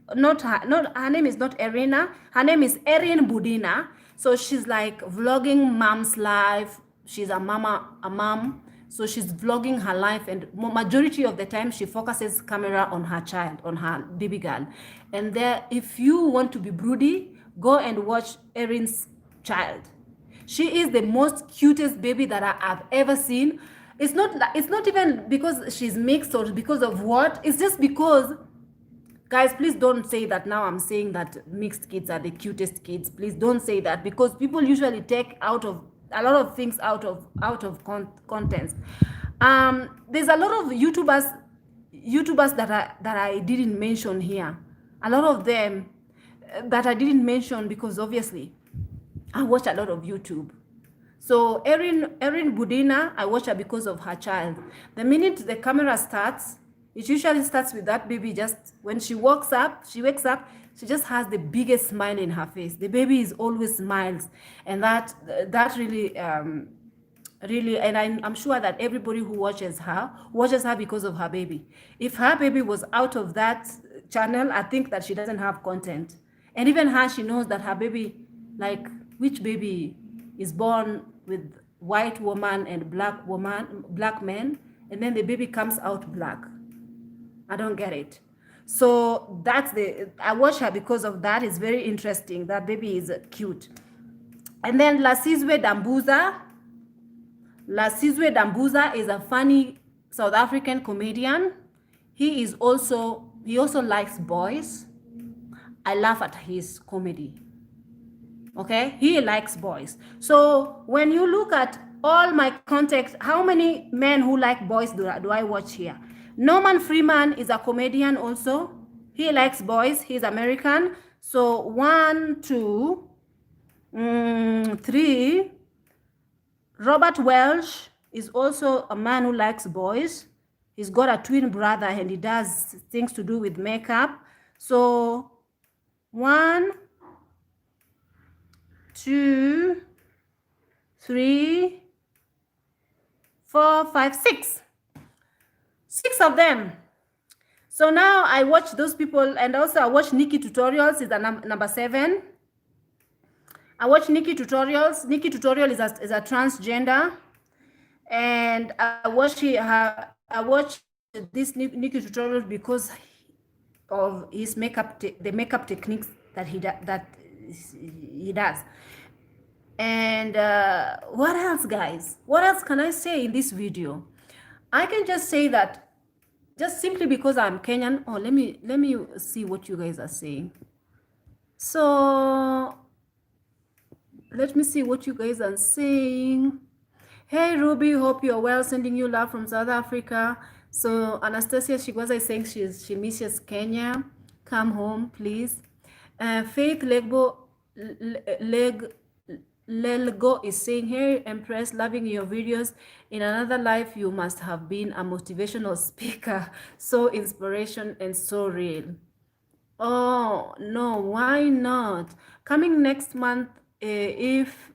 Her name is not Erina. Her name is Erin Budina. So she's like vlogging mom's life. She's a mom. So she's vlogging her life, and majority of the time she focuses camera on her child, on her baby girl. And there, if you want to be broody, go and watch Erin's child. She is the most cutest baby that I have ever seen. It's not even because she's mixed or because of what. It's just because, guys, please don't say that now I'm saying that mixed kids are the cutest kids. Please don't say that, because people usually take out of a lot of things out of context. There's a lot of YouTubers that I didn't mention here. A lot of them that I didn't mention because obviously I watch a lot of YouTube. So Erin Budina, I watch her because of her child. The minute the camera starts, it usually starts with that baby. Just when she wakes up, she just has the biggest smile in her face. The baby is always smiles, and that really really, and I'm sure that everybody who watches her because of her baby. If her baby was out of that channel, I think that she doesn't have content. And even her, she knows that her baby, like, which baby is born with white woman and black man, and then the baby comes out black. I don't get it. So I watch her because of that. It's very interesting. That baby is cute. And then Lasizwe Dambuza is a funny South African comedian. He also likes boys. I laugh at his comedy. Okay, he likes boys. So when you look at all my context, how many men who like boys do I watch here? Norman Freeman is a comedian also. He likes boys. He's American. So 1, 2, 3. Robert Welsh is also a man who likes boys. He's got a twin brother and he does things to do with makeup. So 1, 2, 3, 4, 5, 6. 6 of them. So now I watch those people, and also I watch Nikki Tutorials, is a number 7. I watch Nikki Tutorials. Nikki Tutorial is a transgender, and I watch this Nikki Tutorial because of his the makeup techniques that he does. And what else, guys? What else can I say in this video? I can just say that just simply because I'm Kenyan. Oh, let me see what you guys are saying. So let me see what you guys are saying. Hey Ruby, hope you're well. Sending you love from South Africa. So Anastasia Shigwaza is saying she misses Kenya. Come home, please. Faith Lelgo is saying, hey Empress, loving your videos. In another life, you must have been a motivational speaker. So inspiration and so real. Oh, no, why not? Coming next month, if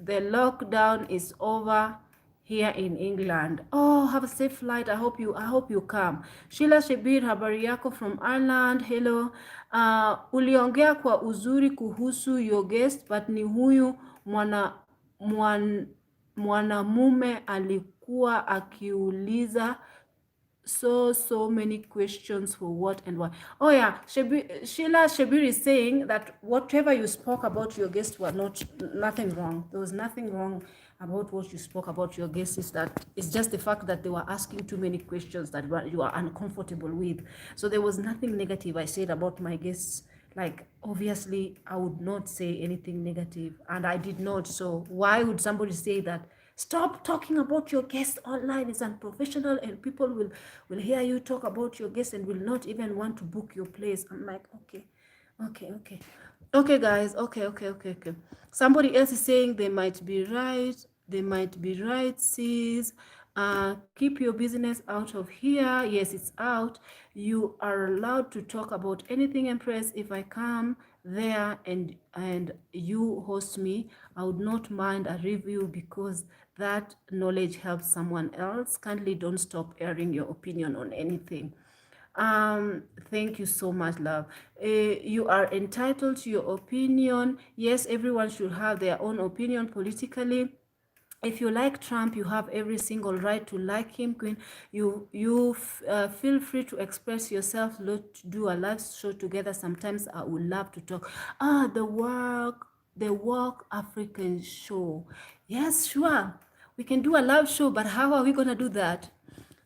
the lockdown is over here in England. Oh, have a safe flight. I hope you come. Sheila Shebir, habari yako from Ireland. Hello. Uliongea kwa uzuri kuhusu your guest, but ni huyu mwanamume alikuwa akiuliza so many questions for what and why. Oh yeah, Sheila Shebir is saying that whatever you spoke about your guests were nothing wrong. There was nothing wrong about what you spoke about your guests. It's just the fact that they were asking too many questions that you are uncomfortable with. So there was nothing negative I said about my guests. Like, obviously I would not say anything negative, and I did not. So why would somebody say that? Stop talking about your guests online. It's unprofessional, and people will hear you talk about your guests and will not even want to book your place. I'm like, okay, guys. Okay. Somebody else is saying they might be right, sis. Keep your business out of here. Yes, it's out. You are allowed to talk about anything, Empress. If I come there and you host me, I would not mind a review because that knowledge helps someone else. Kindly don't stop airing your opinion on anything. Thank you so much, love. You are entitled to your opinion. Yes, everyone should have their own opinion politically. If you like Trump, you have every single right to like him, Queen. Feel free to express yourself. Let's do a live show together. Sometimes I would love to talk. The Work African show. Yes, sure. We can do a live show, but how are we gonna do that?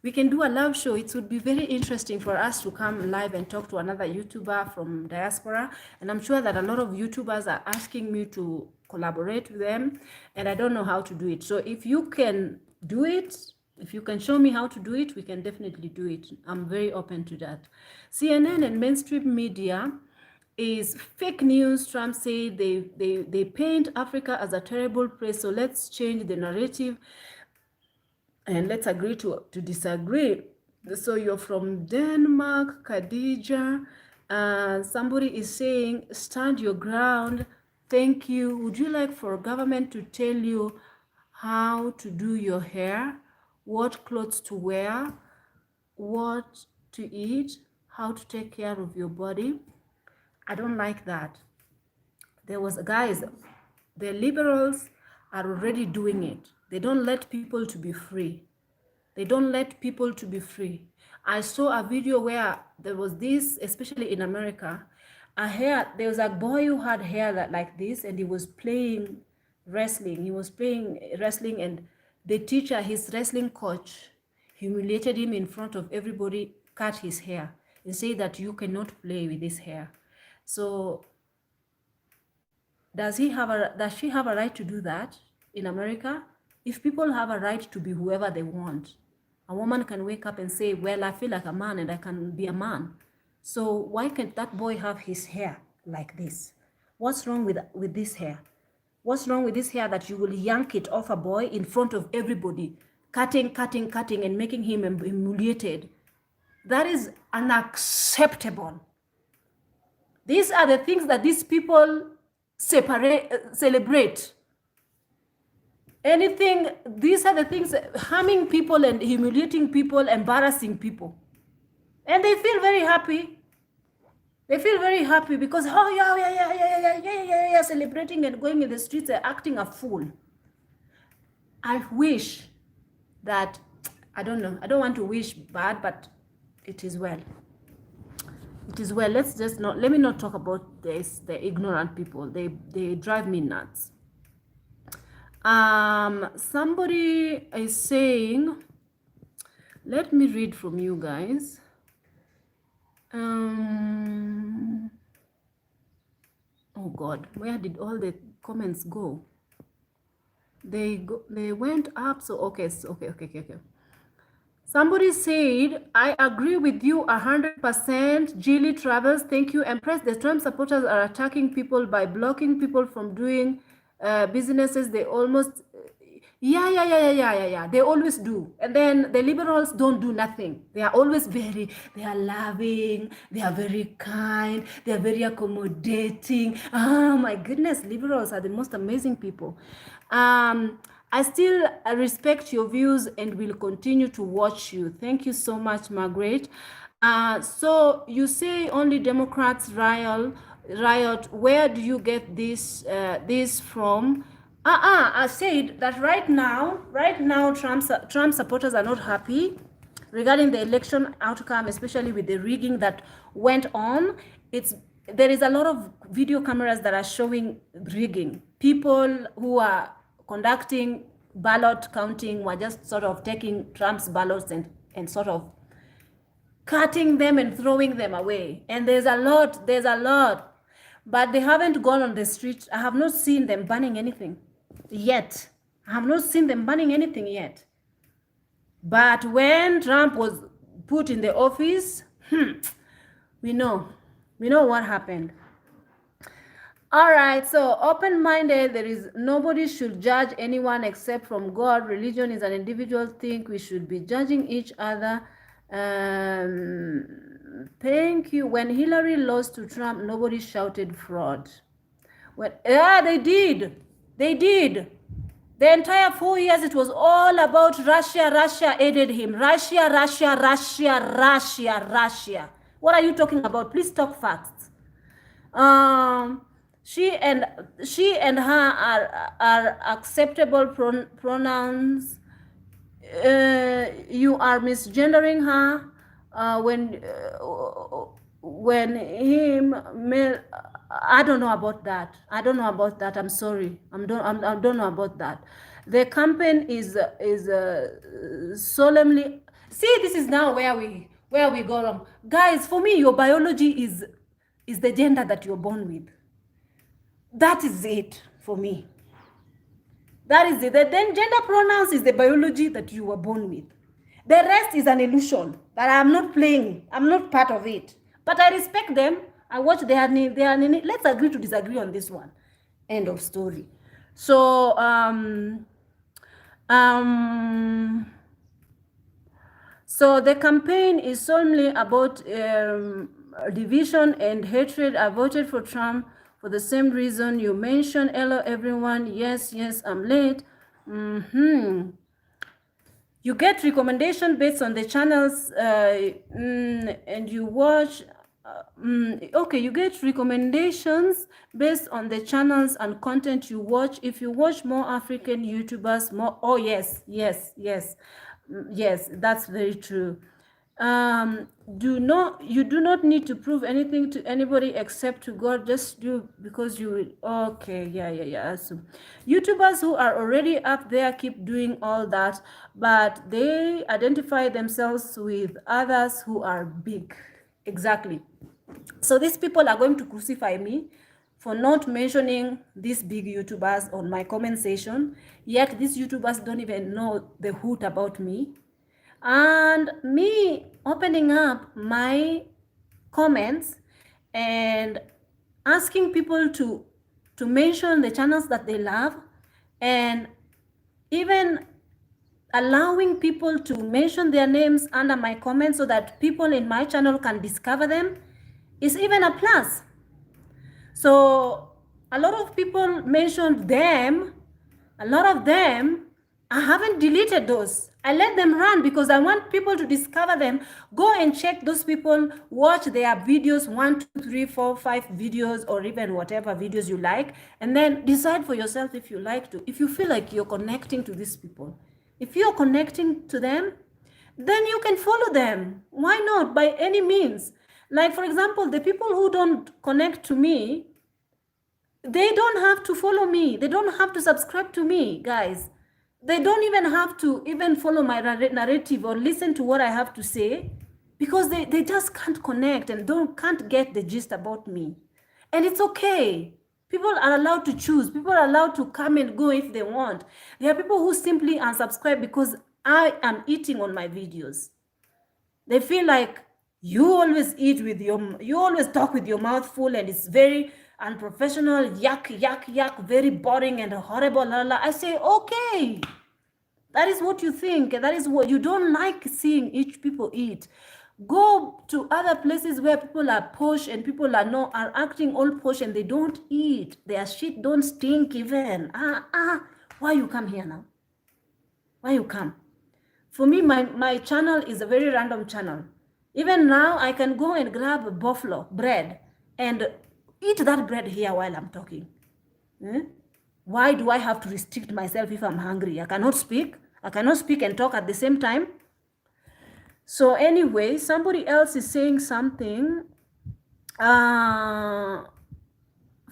We can do a live show. It would be very interesting for us to come live and talk to another YouTuber from diaspora. And I'm sure that a lot of YouTubers are asking me to collaborate with them, and I don't know how to do it. So if you can do it, if you can show me how to do it, we can definitely do it. I'm very open to that. CNN and mainstream media is fake news. Trump said they paint Africa as a terrible place. So let's change the narrative and let's agree to disagree. So you're from Denmark, Khadija. Somebody is saying, stand your ground. Thank you. Would you like for government to tell you how to do your hair, what clothes to wear, what to eat, how to take care of your body? I don't like that. There was guys, the liberals are already doing it. They don't let people to be free. They don't let people to be free. I saw a video where there was this, especially in America, there was a boy who had hair like this, and he was playing wrestling. He was playing wrestling, and the teacher, his wrestling coach, humiliated him in front of everybody, cut his hair, and said that you cannot play with this hair. So does she have a right to do that in America? If people have a right to be whoever they want, a woman can wake up and say, well, I feel like a man and I can be a man. So why can't that boy have his hair like this? What's wrong with this hair? What's wrong with this hair that you will yank it off a boy in front of everybody, cutting, and making him humiliated? That is unacceptable. These are the things that these people celebrate. These are the things, harming people and humiliating people, embarrassing people. And they feel very happy. They feel very happy because, oh, yeah, celebrating and going in the streets and acting a fool. I wish that, I don't know, I don't want to wish bad, but it is well. It is well. Let me not talk about this, the ignorant people. They drive me nuts. Somebody is saying, let me read from you guys. Oh God, where did all the comments go? They went up. So okay. Somebody said, I agree with you 100%. Jilly Travels, thank you. Empress, the Trump supporters are attacking people by blocking people from doing businesses. They almost, yeah. They always do. And then the liberals don't do nothing. They are always they are loving. They are very kind. They are very accommodating. Oh my goodness, liberals are the most amazing people. I still respect your views and will continue to watch you. Thank you so much, Margaret. So you say only Democrats riot. Where do you get this from? I said that right now, Trump supporters are not happy regarding the election outcome, especially with the rigging that went on. There is a lot of video cameras that are showing rigging. People who are conducting ballot counting were just sort of taking Trump's ballots and sort of cutting them and throwing them away. And there's a lot, but they haven't gone on the street. I have not seen them banning anything yet. But when Trump was put in the office, we know what happened. All right, so open-minded, there is nobody should judge anyone except from God. Religion is an individual thing. We should be judging each other. Thank you. When Hillary lost to Trump, nobody shouted fraud. They did. The entire 4 years, it was all about Russia. Russia aided him. Russia. What are you talking about? Please talk facts. She and her are acceptable pronouns. You are misgendering her when him male. I don't know about that. I don't know about that. I'm sorry. I don't know about that. The campaign is solemnly. See, this is now where we go wrong, guys. For me, your biology is the gender that you're born with. That is it for me. That is it. Then gender pronouns is the biology that you were born with. The rest is an illusion that I'm not playing. I'm not part of it. But I respect them. I watch their let's agree to disagree on this one. End of story. So so the campaign is solely about division and hatred. I voted for Trump for the same reason you mentioned. Hello, everyone. Yes, I'm late. You get recommendation based on the channels and you watch. Okay, you get recommendations based on the channels and content you watch. If you watch more African YouTubers, more. Oh, yes, that's very true. You do not need to prove anything to anybody except to God. Just do because you will. Okay, yeah. So YouTubers who are already up there keep doing all that, but they identify themselves with others who are big. Exactly. So these people are going to crucify me for not mentioning these big YouTubers on my comment section, yet these YouTubers don't even know the hoot about me. And me opening up my comments and asking people to mention the channels that they love, and even allowing people to mention their names under my comments so that people in my channel can discover them is even a plus. So a lot of people mentioned them. A lot of them, I haven't deleted those. I let them run because I want people to discover them. Go and check those people, watch their videos, 1, 2, 3, 4, 5 videos, or even whatever videos you like, and then decide for yourself if you like to. If you feel like you're connecting to these people, if you're connecting to them, then you can follow them. Why not? By any means. Like, for example, the people who don't connect to me, they don't have to follow me. They don't have to subscribe to me, guys. They don't even have to even follow my narrative or listen to what I have to say, because they just can't connect and can't get the gist about me. And it's okay. People are allowed to choose. People are allowed to come and go if they want. There are people who simply unsubscribe because I am eating on my videos. They feel like you always you always talk with your mouth full and it's very unprofessional, yuck, very boring and horrible. I say, okay, that is what you think. That is what you don't like seeing each people eat. Go to other places where people are posh and people are acting all posh and they don't eat. Their shit don't stink even. Why you come here now? Why you come? For me, my channel is a very random channel. Even now, I can go and grab a buffalo bread and eat that bread here while I'm talking. Why do I have to restrict myself if I'm hungry? I cannot speak. I cannot speak and talk at the same time. So anyway, somebody else is saying something. Fiona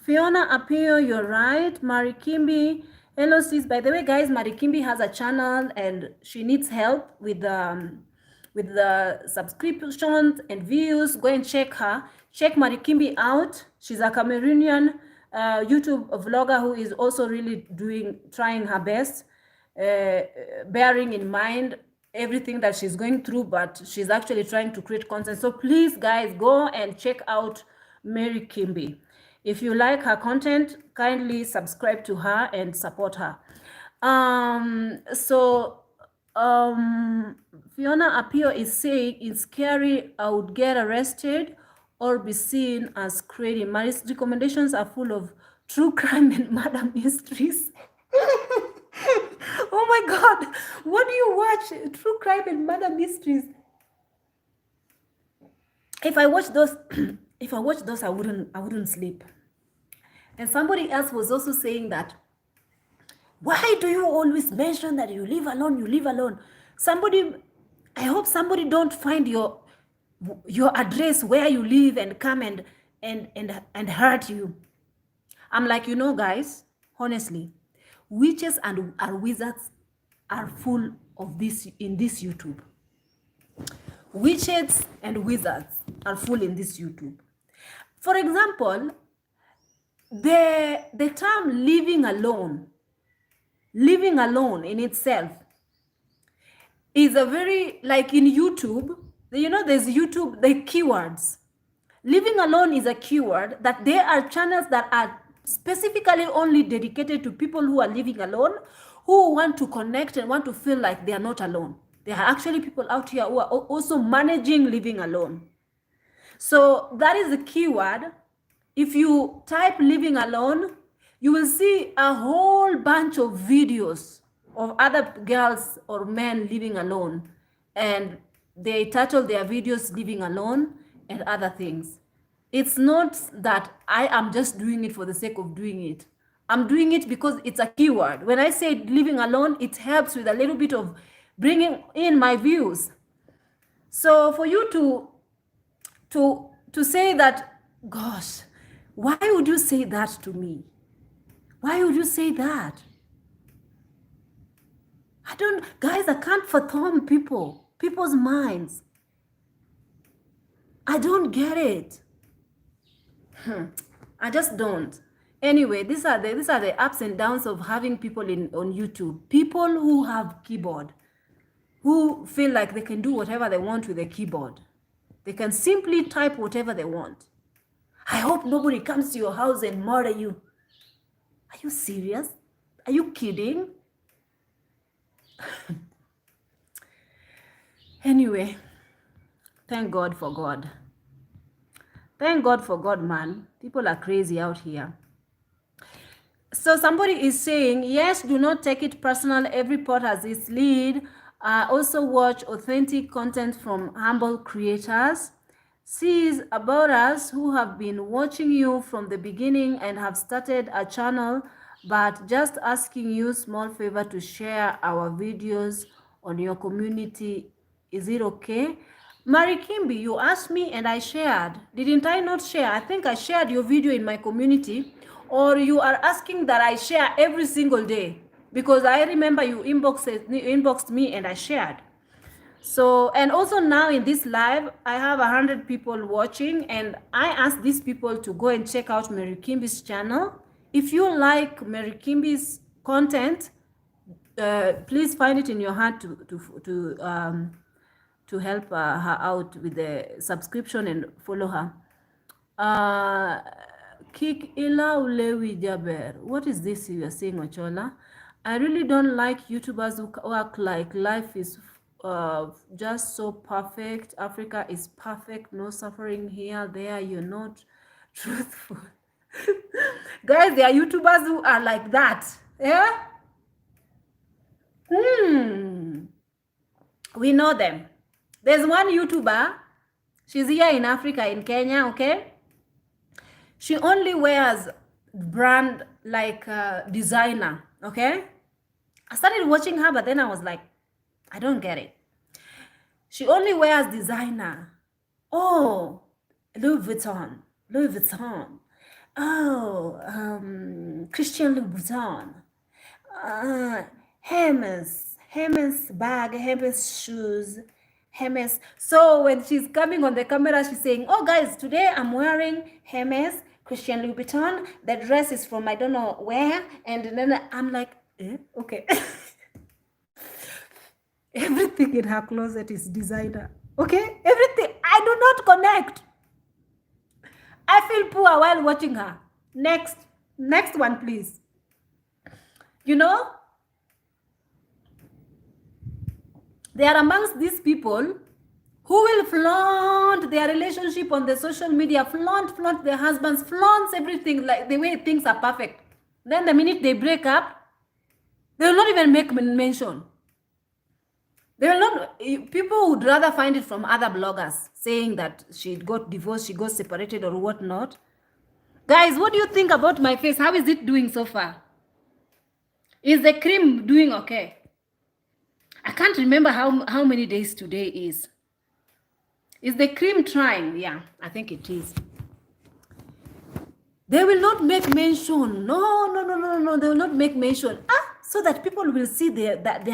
Apio, you're right. Mari Kimbi. Hello, sis. By the way, guys, Mari Kimbi has a channel and she needs help with the subscriptions and views. Go and check her. Check Mari Kimbi out. She's a Cameroonian YouTube vlogger who is also really trying her best, bearing in mind everything that she's going through, but she's actually trying to create content. So please, guys, go and check out Mary Kimbi. If you like her content, kindly subscribe to her and support her. Fiona Apio is saying it's scary. I would get arrested or be seen as crazy. My recommendations are full of true crime and murder mysteries. Oh my God, what do you watch? True crime and murder mysteries. If I watch those, I wouldn't sleep. And somebody else was also saying that, why do you always mention that you live alone, you live alone? Somebody, I hope somebody don't find your address where you live and come and hurt you. I'm like, you know, guys, honestly, witches and wizards are full of this in this YouTube. Witches and wizards are full in this YouTube. For example, the term living alone in itself is a very, like in YouTube, you know, there's YouTube, the keywords. Living alone is a keyword that there are channels that are specifically only dedicated to people who are living alone, who want to connect and want to feel like they are not alone. There are actually people out here who are also managing living alone. So that is the keyword. If you type living alone, you will see a whole bunch of videos of other girls or men living alone. And they title their videos living alone and other things. It's not that I am just doing it for the sake of doing it. I'm doing it because it's a keyword. When I say living alone, it helps with a little bit of bringing in my views. So for you to say that, gosh, why would you say that to me? Why would you say that? Guys, I can't fathom people's minds. I don't get it. I just don't. Anyway, these are the ups and downs of having people on YouTube. People who have keyboard, who feel like they can do whatever they want with a keyboard. They can simply type whatever they want. I hope nobody comes to your house and murder you. Are you serious? Are you kidding? Anyway, thank God for God. Thank God for God, man. People are crazy out here. So somebody is saying, yes, do not take it personal. Every pot has its lead. Also watch authentic content from humble creators. See about us who have been watching you from the beginning and have started a channel, but just asking you small favor to share our videos on your community. Is it okay? Mary Kimby, you asked me and I shared. Didn't I not share? I think I shared your video in my community. Or you are asking that I share every single day? Because I remember you inboxed me and I shared. So, and also now in this live, I have 100 people watching, and I asked these people to go and check out Mary Kimby's channel. If you like Mary Kimby's content, please find it in your heart to help her out with the subscription and follow her. Kik ila ulewi jaber. What is this you are saying, Ochola? I really don't like YouTubers who work like life is just so perfect. Africa is perfect. No suffering here, there. You're not truthful. Guys, there are YouTubers who are like that. Yeah? We know them. There's one YouTuber. She's here in Africa, in Kenya, okay? She only wears brand like designer, okay? I started watching her, but then I was like, I don't get it. She only wears designer. Oh, Louis Vuitton. Oh, Christian Louboutin. Hermes bag, Hermes shoes, Hermes. So when she's coming on the camera, she's saying, oh guys, today I'm wearing Hermes, Christian Louboutin. The dress is from I don't know where. And then I'm like, okay. Everything in her closet is designer. Okay? Everything. I do not connect. I feel poor while watching her. Next one, please. You know, they are amongst these people who will flaunt their relationship on the social media, flaunt their husbands, flaunt everything like the way things are perfect. Then the minute they break up, they will not even make mention. They will not. People would rather find it from other bloggers saying that she got divorced, she got separated or whatnot. Guys, what do you think about my face? How is it doing so far? Is the cream doing okay? I can't remember how many days today is. Is the cream trying? Yeah, I think it is. They will not make mention. No. They will not make mention. So that people will see that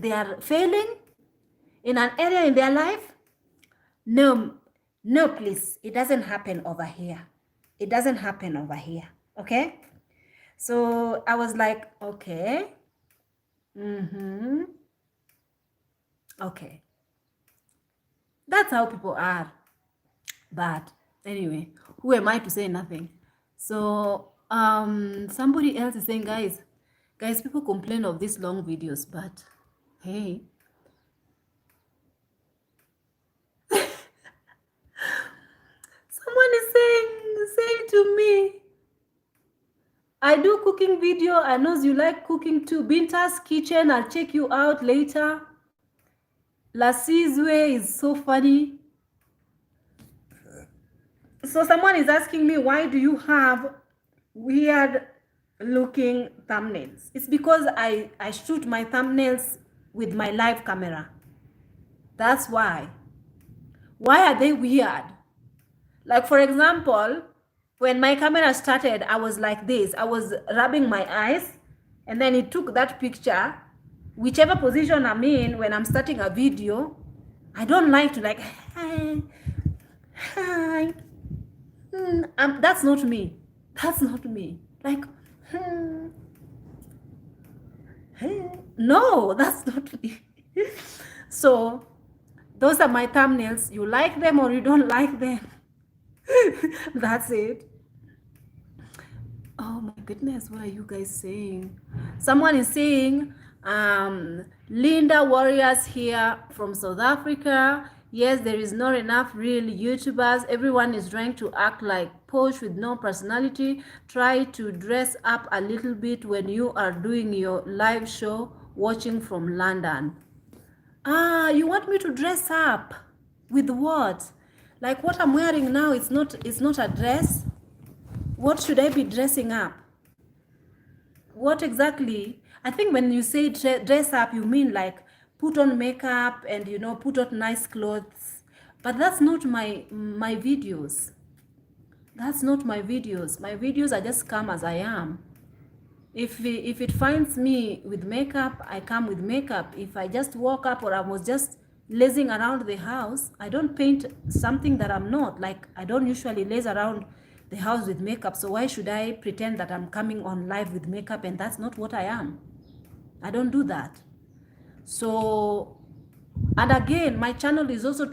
they are failing in an area in their life. No, no, please. It doesn't happen over here. It doesn't happen over here. Okay. So I was like, okay. Okay. That's how people are. But anyway, who am I to say nothing? So somebody else is saying, guys, people complain of these long videos, but hey, someone is saying to me, I do cooking video. I know you like cooking too. Binta's kitchen. I'll check you out later. Lasizwe is so funny. So someone is asking me, why do you have weird looking thumbnails? It's because I shoot my thumbnails with my live camera. That's why. Why are they weird? Like, for example, when my camera started, I was like this. I was rubbing my eyes, and then it took that picture, whichever position I'm in when I'm starting a video. I don't like to like, hi. That's not me. That's not me. Like, no, that's not me. So those are my thumbnails. You like them or you don't like them. That's it. Oh my goodness, what are you guys saying? Someone is saying, Linda Warriors here from South Africa. Yes, there is not enough real YouTubers. Everyone is trying to act like posh with no personality. Try to dress up a little bit when you are doing your live show, watching from London. You want me to dress up? With what? Like what I'm wearing now, it's not a dress. What should I be dressing up? What exactly? I think when you say dress up, you mean like put on makeup and, you know, put on nice clothes. But that's not my videos. That's not my videos. My videos are just come as I am. If it finds me with makeup, I come with makeup. If I just woke up or I was just lazing around the house, I don't paint something that I'm not. Like, I don't usually laze around the house with makeup. So why should I pretend that I'm coming on live with makeup and that's not what I am? I don't do that. So, and again, my channel is also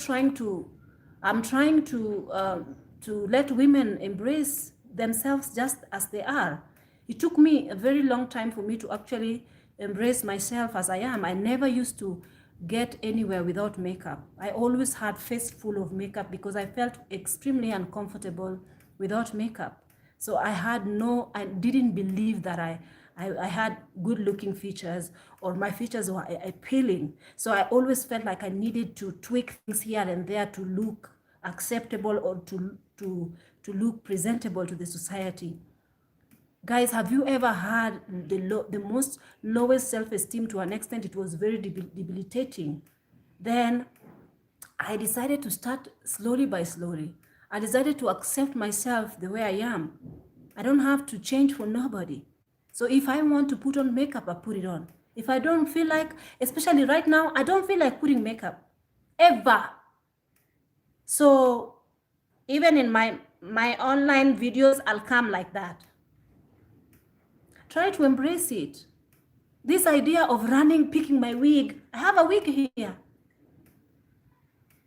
I'm trying to let women embrace themselves just as they are. It took me a very long time for me to actually embrace myself as I am. I never used to get anywhere without makeup. I always had face full of makeup because I felt extremely uncomfortable without makeup. So I didn't believe that I had good looking features or my features were appealing. So I always felt like I needed to tweak things here and there to look acceptable or to look presentable to the society. Guys, have you ever had the most lowest self-esteem to an extent it was very debilitating? Then I decided to start slowly by slowly. I decided to accept myself the way I am. I don't have to change for nobody. So if I want to put on makeup, I put it on. If I don't feel like, especially right now, I don't feel like putting makeup. Ever. So even in my online videos, I'll come like that. Try to embrace it. This idea of running, picking my wig. I have a wig here.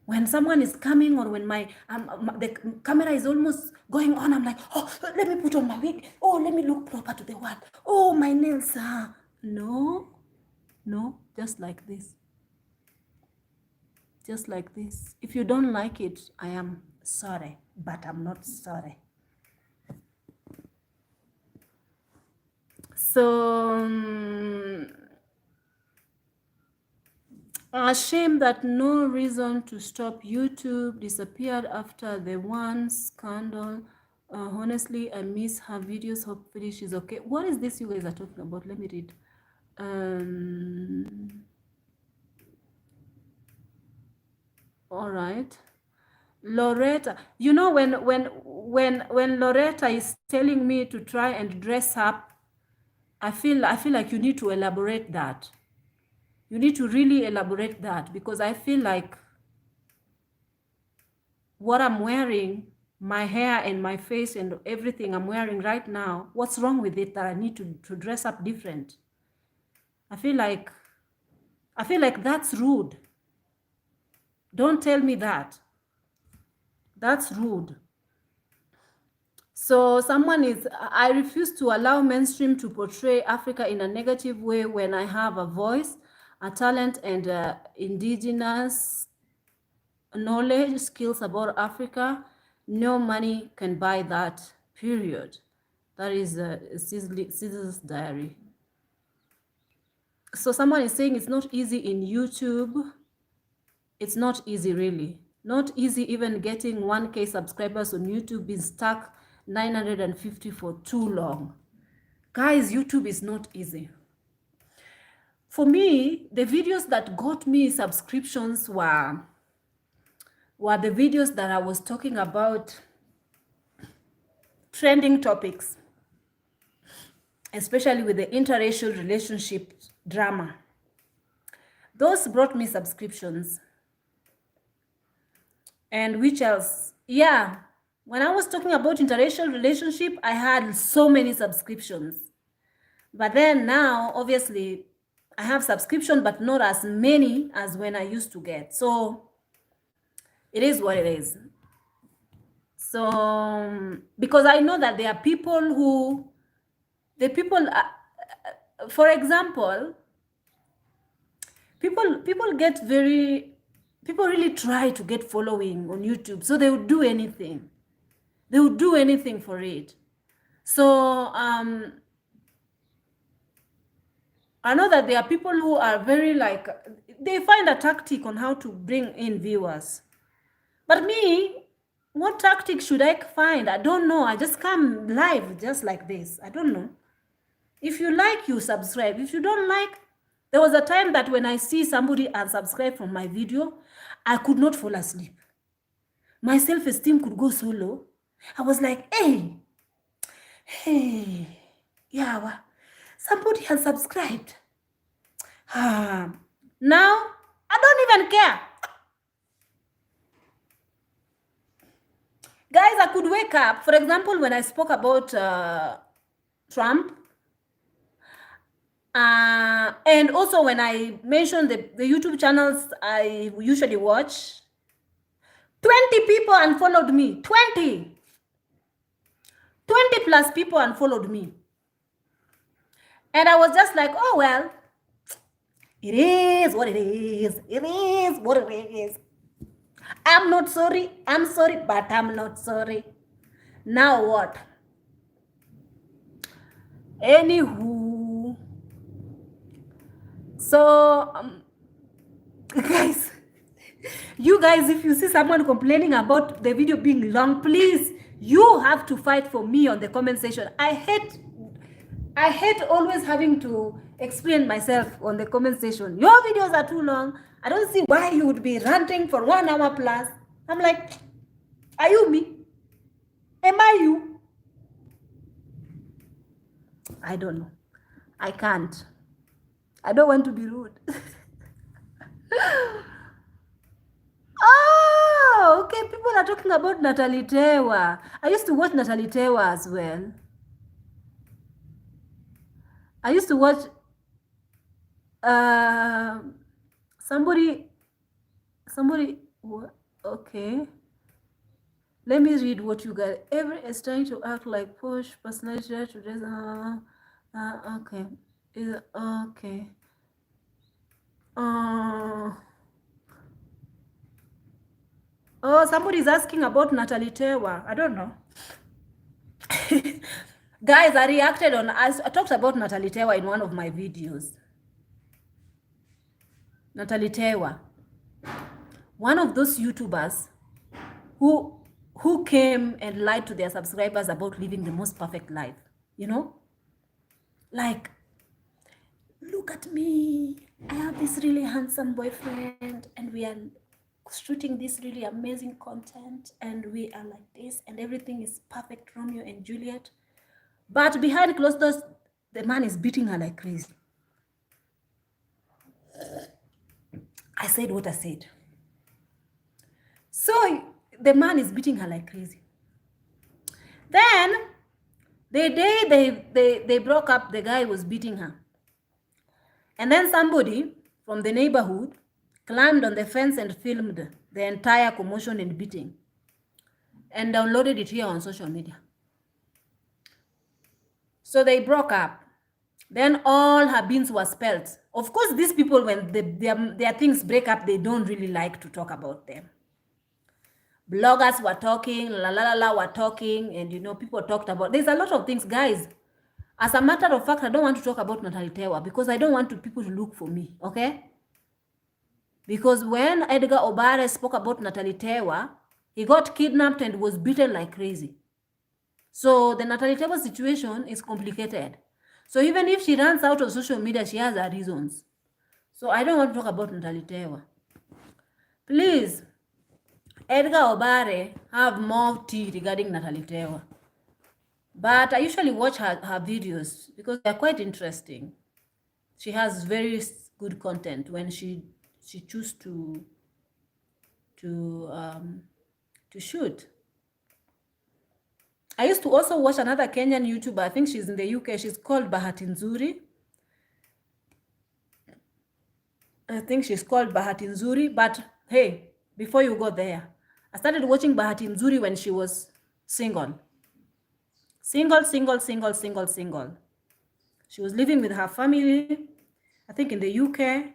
When someone is coming or when the camera is almost going on, I'm like, oh, let me put on my wig. Oh, let me look proper to the world. Oh, my nails. No, just like this. Just like this. If you don't like it, I am sorry, but I'm not sorry. So, a shame that no reason to stop YouTube disappeared after the one scandal Honestly, I miss her videos. Hopefully she's okay. What is this you guys are talking about? Let me read. All right. Loretta, you know, when Loretta is telling me to try and dress up, I feel like you need to elaborate that. You need to really elaborate that, because I feel like what I'm wearing, my hair and my face and everything I'm wearing right now, what's wrong with it that I need to dress up different? I feel like that's rude. Don't tell me that. That's rude. So someone is, I refuse to allow mainstream to portray Africa in a negative way when I have a voice, a talent, and indigenous knowledge, skills about Africa. No money can buy that, period. That is Caesar's diary. So someone is saying it's not easy in YouTube. It's not easy, really. Not easy even getting 1K subscribers on YouTube, been stuck 950 for too long. Guys, YouTube is not easy. For me, the videos that got me subscriptions were the videos that I was talking about trending topics, especially with the interracial relationship drama. Those brought me subscriptions. And which else? Yeah, when I was talking about interracial relationship, I had so many subscriptions. But then now, obviously, I have subscription, but not as many as when I used to get. So it is what it is. So because I know that there are people who, for example, people get very, people really try to get following on YouTube. So they would do anything. They would do anything for it. So I know that there are people who are very like, they find a tactic on how to bring in viewers. But me, what tactic should I find? I don't know. I just come live just like this. I don't know. If you like, you subscribe. If you don't like, there was a time that when I see somebody unsubscribe from my video, I could not fall asleep. My self-esteem could go so low. I was like, hey, yeah, somebody unsubscribed. Now, I don't even care. Guys, I could wake up. For example, when I spoke about Trump, and also when I mentioned the YouTube channels I usually watch, 20 people unfollowed me. 20 plus people unfollowed me. And I was just like, oh, well, it is what it is. It is what it is. I'm not sorry. I'm sorry, but I'm not sorry. Now what? Anywho. So, guys, you guys, if you see someone complaining about the video being long, please, you have to fight for me on the comment section. I hate always having to explain myself on the comment section. Your videos are too long. I don't see why you would be ranting for 1 hour plus. I'm like, are you me? Am I you? I don't know. I can't. I don't want to be rude. Oh, okay. People are talking about Natalie Tewa. I used to watch Natalie Tewa as well. I used to watch somebody, okay. Let me read what you got. Every is trying to act like push personality to this. Okay. Okay. Oh, somebody's asking about Natalie Tewa. I don't know. Guys, I talked about Natalie Tewa in one of my videos. Natalie Tewa, one of those YouTubers who who came and lied to their subscribers about living the most perfect life, you know? Like, look at me, I have this really handsome boyfriend and we are shooting this really amazing content and we are like this and everything is perfect, Romeo and Juliet. But behind closed doors, the man is beating her like crazy. I said what I said. So the man is beating her like crazy. Then the day they broke up, the guy was beating her. And then somebody from the neighborhood climbed on the fence and filmed the entire commotion and beating and downloaded it here on social media. So they broke up. Then all her beans were spilled. Of course, these people, when their things break up, they don't really like to talk about them. Bloggers were talking, la la la la were talking, and you know, people talked about, there's a lot of things, guys. As a matter of fact, I don't want to talk about Natalie Tewa because I don't want people to look for me, okay? Because when Edgar Obare spoke about Natalie Tewa, he got kidnapped and was beaten like crazy. So the Natalie Tewa situation is complicated. So even if she runs out of social media, she has her reasons. So I don't want to talk about Natalie Tewa. Please, Edgar Obare, have more tea regarding Natalie Tewa. But I usually watch her videos because they're quite interesting. She has very good content when she chooses to shoot. I used to also watch another Kenyan YouTuber. I think she's in the UK. She's called Bahati Nzuri. I think she's called Bahati Nzuri. But hey, before you go there, I started watching Bahati Nzuri when she was single. Single. She was living with her family, I think in the UK.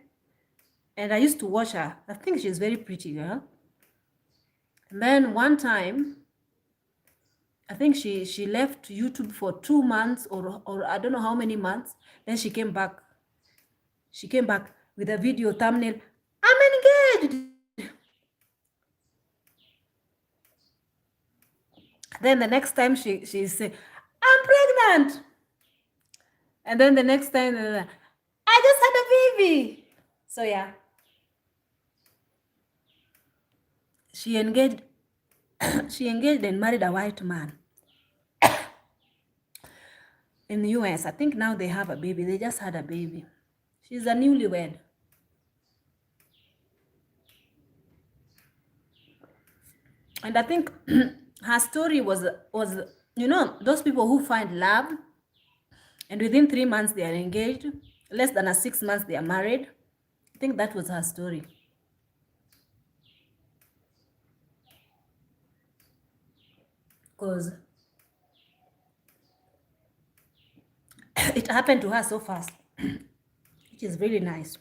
And I used to watch her. I think she's very pretty girl. And then one time, I think she left YouTube for 2 months or I don't know how many months. Then she came back. She came back with a video thumbnail, I'm engaged. Then the next time she said, I'm pregnant. And then the next time, I just had a baby. So yeah. She engaged and married a white man in the US. I think now they have a baby. They just had a baby. She's a newlywed. And I think her story was, you know, those people who find love and within 3 months they are engaged, less than 6 months they are married. I think that was her story. Because it happened to her so fast, which is really nice.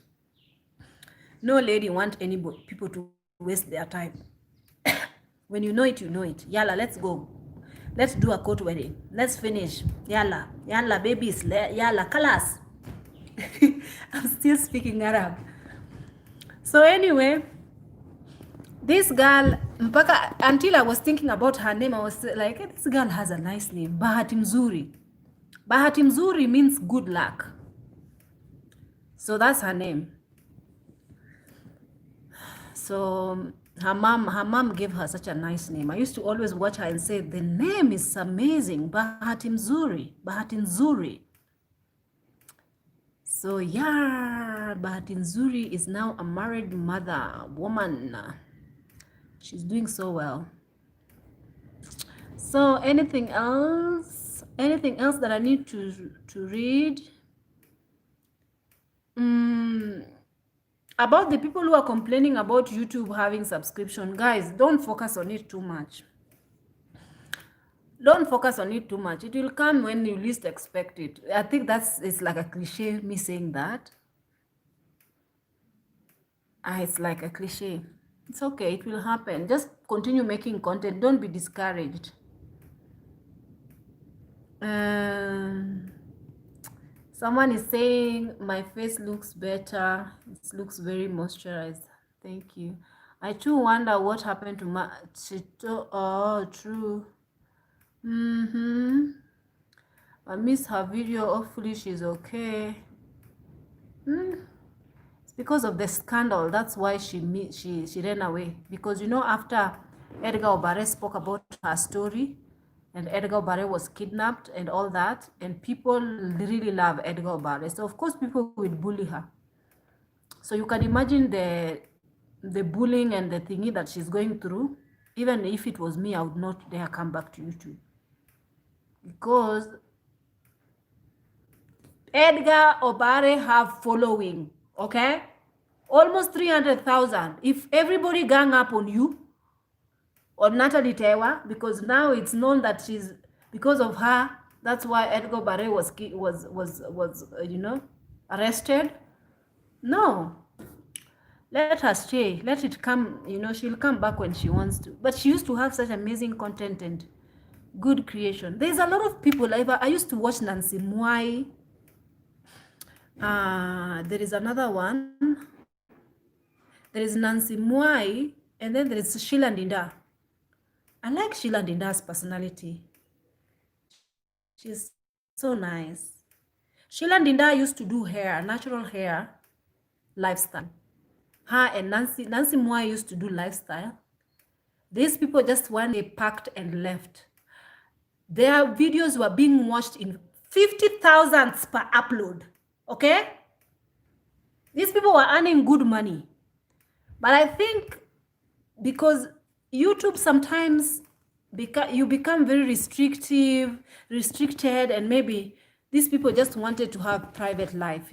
No lady want people to waste their time. When you know it, you know it. Yalla, let's go. Let's do a court wedding. Let's finish. Yalla, yalla, babies. Yalla, kalas. I'm still speaking Arab. So anyway, this girl, until I was thinking about her name, I was like, hey, this girl has a nice name, Bahati Nzuri. Bahati Nzuri means good luck. So that's her name. So her mom gave her such a nice name. I used to always watch her and say, the name is amazing, Bahati Nzuri, Bahati Nzuri. So yeah, Bahati Nzuri is now a married mother, woman. She's doing so well. So anything else that I need to read? About the people who are complaining about YouTube having subscription, guys, don't focus on it too much. Don't focus on it too much. It will come when you least expect it. I think it's like a cliche, me saying that. It's like a cliche. It's okay, it will happen. Just continue making content. Don't be discouraged. Someone is saying my face looks better. It looks very moisturized. Thank you. I too wonder what happened to Chito. Oh, true. I missed her video. Hopefully she's okay. It's because of the scandal. That's why she ran away. Because you know, after Edgar Obare spoke about her story, and Edgar Obare was kidnapped and all that, and people really love Edgar Obare. So of course people will bully her. So you can imagine the bullying and the thingy that she's going through. Even if it was me, I would not dare come back to YouTube. Because Edgar Obare have following, okay? Almost 300,000. If everybody gang up on you, on Natalie Tewa, because now it's known that she's, because of her, that's why Edgar Obare was arrested. No, let her stay. Let it come. She'll come back when she wants to. But she used to have such amazing content and good creation. There's a lot of people. I used to watch Nancy Mwai. There is another one. There is Nancy Mwai, and then there is Sheila Ndinda. I like Sheila Ndinda's personality. She's so nice. Sheila Ndinda used to do hair, natural hair, lifestyle. Her and Nancy Mwai used to do lifestyle. These people just one day packed and left. Their videos were being watched in 50,000 per upload. Okay? These people were earning good money. But I think because YouTube sometimes you become very restricted, and maybe these people just wanted to have private life,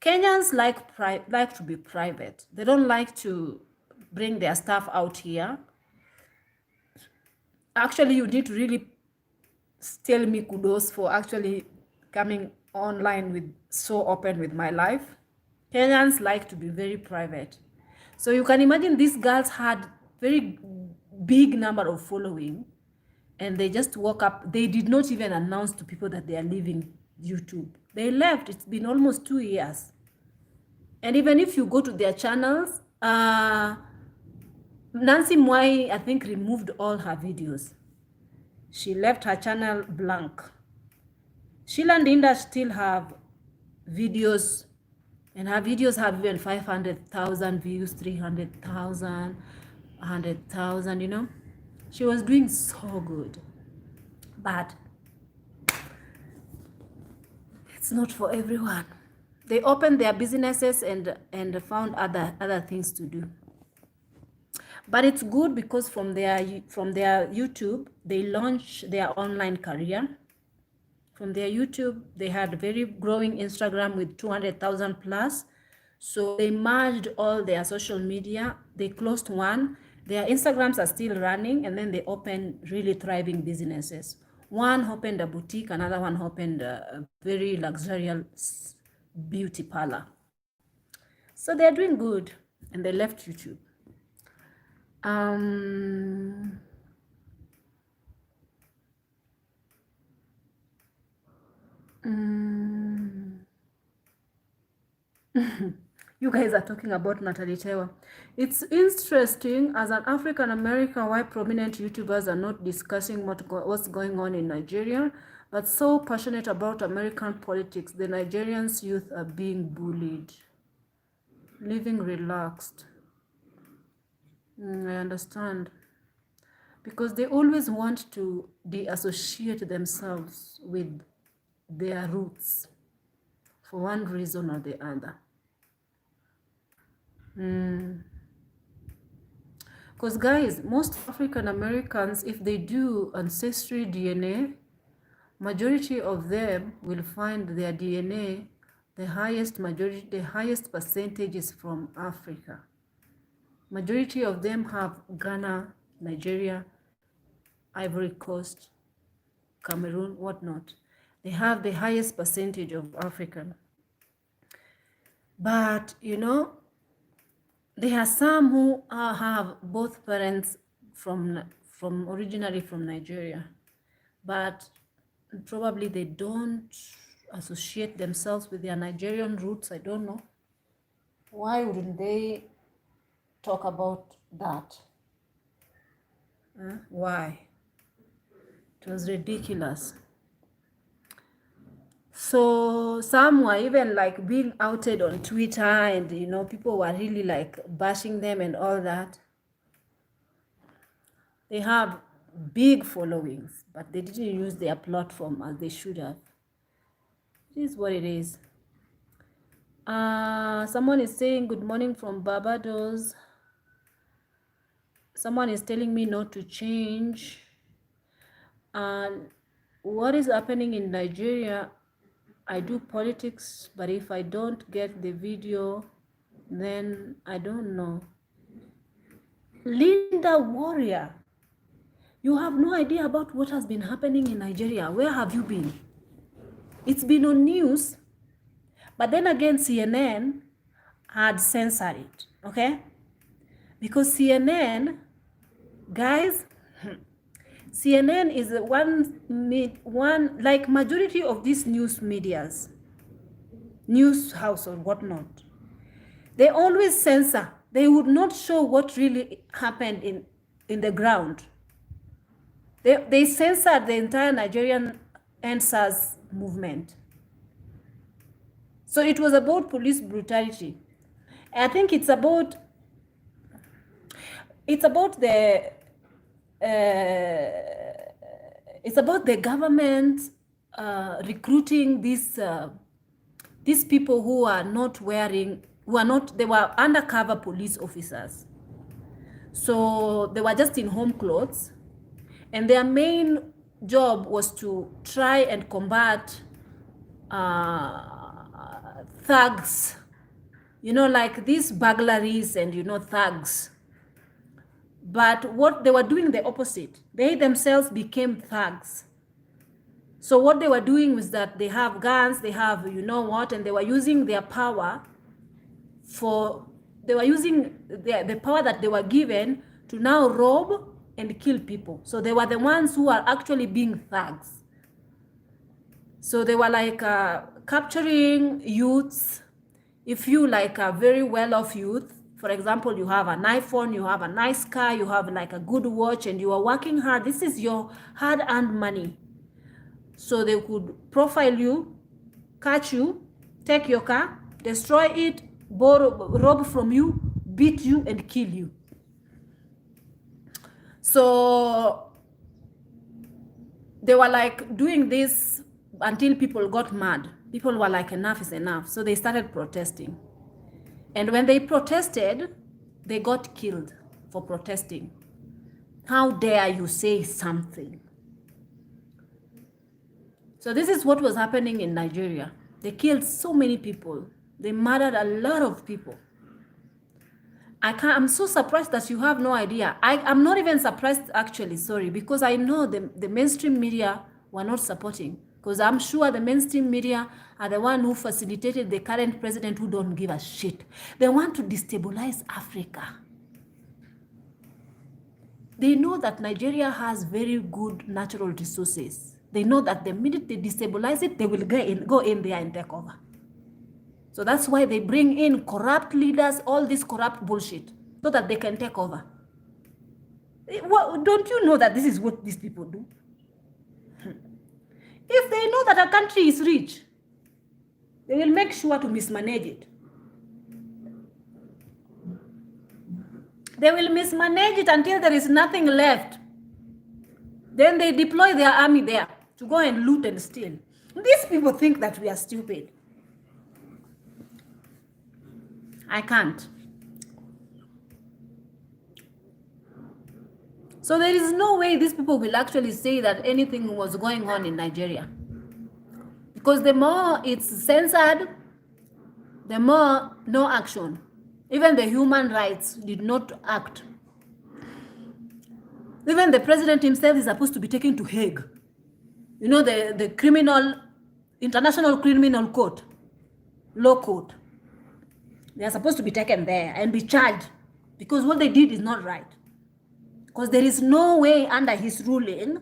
Kenyans like to be private. They don't like to bring their stuff out here. Actually, you need to really tell me kudos for actually coming online with so open with my life. Kenyans like to be very private. So you can imagine these girls had very big number of following, and they just woke up. They did not even announce to people that they are leaving YouTube. They left. It's been almost 2 years. And even if you go to their channels, Nancy Mwai, I think, removed all her videos. She left her channel blank. Sheila Ndinda still have videos, and her videos have even 500,000 views, 300,000, 100,000, She was doing so good. But it's not for everyone. They opened their businesses and found other things to do. But it's good because from their YouTube, they launched their online career. From their YouTube, they had very growing Instagram with 200,000 plus. So they merged all their social media. They closed one. Their Instagrams are still running, and then they opened really thriving businesses. One opened a boutique, another one opened a very luxurious beauty parlor. So they're doing good, and they left YouTube. You guys are talking about Natalie Tewa. It's interesting as an African American why prominent YouTubers are not discussing what's going on in Nigeria, but so passionate about American politics. The Nigerians youth are being bullied. Living relaxed. I understand. Because they always want to de-associate themselves with their roots for one reason or the other. Because guys, most African Americans, if they do ancestry DNA, majority of them will find their DNA, the highest percentage is from Africa. Majority of them have Ghana, Nigeria, Ivory Coast, Cameroon, whatnot. They have the highest percentage of African. But, there are some who have both parents from originally from Nigeria, but probably they don't associate themselves with their Nigerian roots. I don't know. Why wouldn't they talk about that. Why? It was ridiculous. So some were even like being outed on Twitter, and people were really like bashing them and all that. They have big followings, but they didn't use their platform as they should have. It is what it is. Someone is saying good morning from Barbados. Someone is telling me not to change. And what is happening in Nigeria? I do politics, but if I don't get the video, then I don't know. Linda Warrior, you have no idea about what has been happening in Nigeria. Where have you been? It's been on news, but then again, CNN had censored it, okay? Because CNN, guys, CNN is one like majority of these news medias, news house or whatnot, they always censor. They would not show what really happened in the ground. They censored the entire Nigerian NSAS movement. So it was about police brutality. I think it's about the government recruiting these people who are not wearing, they were undercover police officers. So they were just in home clothes, and their main job was to try and combat thugs, like these burglaries and thugs. But what they were doing the opposite. They themselves became thugs. So what they were doing was that they have guns, they have and they were using their power they were using the power that they were given to now rob and kill people. So they were the ones who are actually being thugs. So they were like capturing youths. If you like a very well-off youth, for example, you have an iPhone, you have a nice car, you have like a good watch, and you are working hard. This is your hard-earned money. So they could profile you, catch you, take your car, destroy it, rob from you, beat you, and kill you. So they were like doing this until people got mad. People were like, enough is enough. So they started protesting. And when they protested, they got killed for protesting. How dare you say something? So this is what was happening in Nigeria. They killed so many people. They murdered a lot of people. I'm so surprised that you have no idea. I'm not even surprised, actually, sorry, because I know the mainstream media were not supporting. Because I'm sure the mainstream media are the one who facilitated the current president who don't give a shit. They want to destabilize Africa. They know that Nigeria has very good natural resources. They know that the minute they destabilize it, they will go in there and take over. So that's why they bring in corrupt leaders, all this corrupt bullshit, so that they can take over. Don't you know that this is what these people do? If they know that a country is rich, they will make sure to mismanage it. They will mismanage it until there is nothing left. Then they deploy their army there to go and loot and steal. These people think that we are stupid. I can't. So there is no way these people will actually say that anything was going on in Nigeria. Because the more it's censored, the more no action. Even the human rights did not act. Even the president himself is supposed to be taken to Hague. You know, the International Criminal Court, law court. They are supposed to be taken there and be charged because what they did is not right. Because there is no way under his ruling,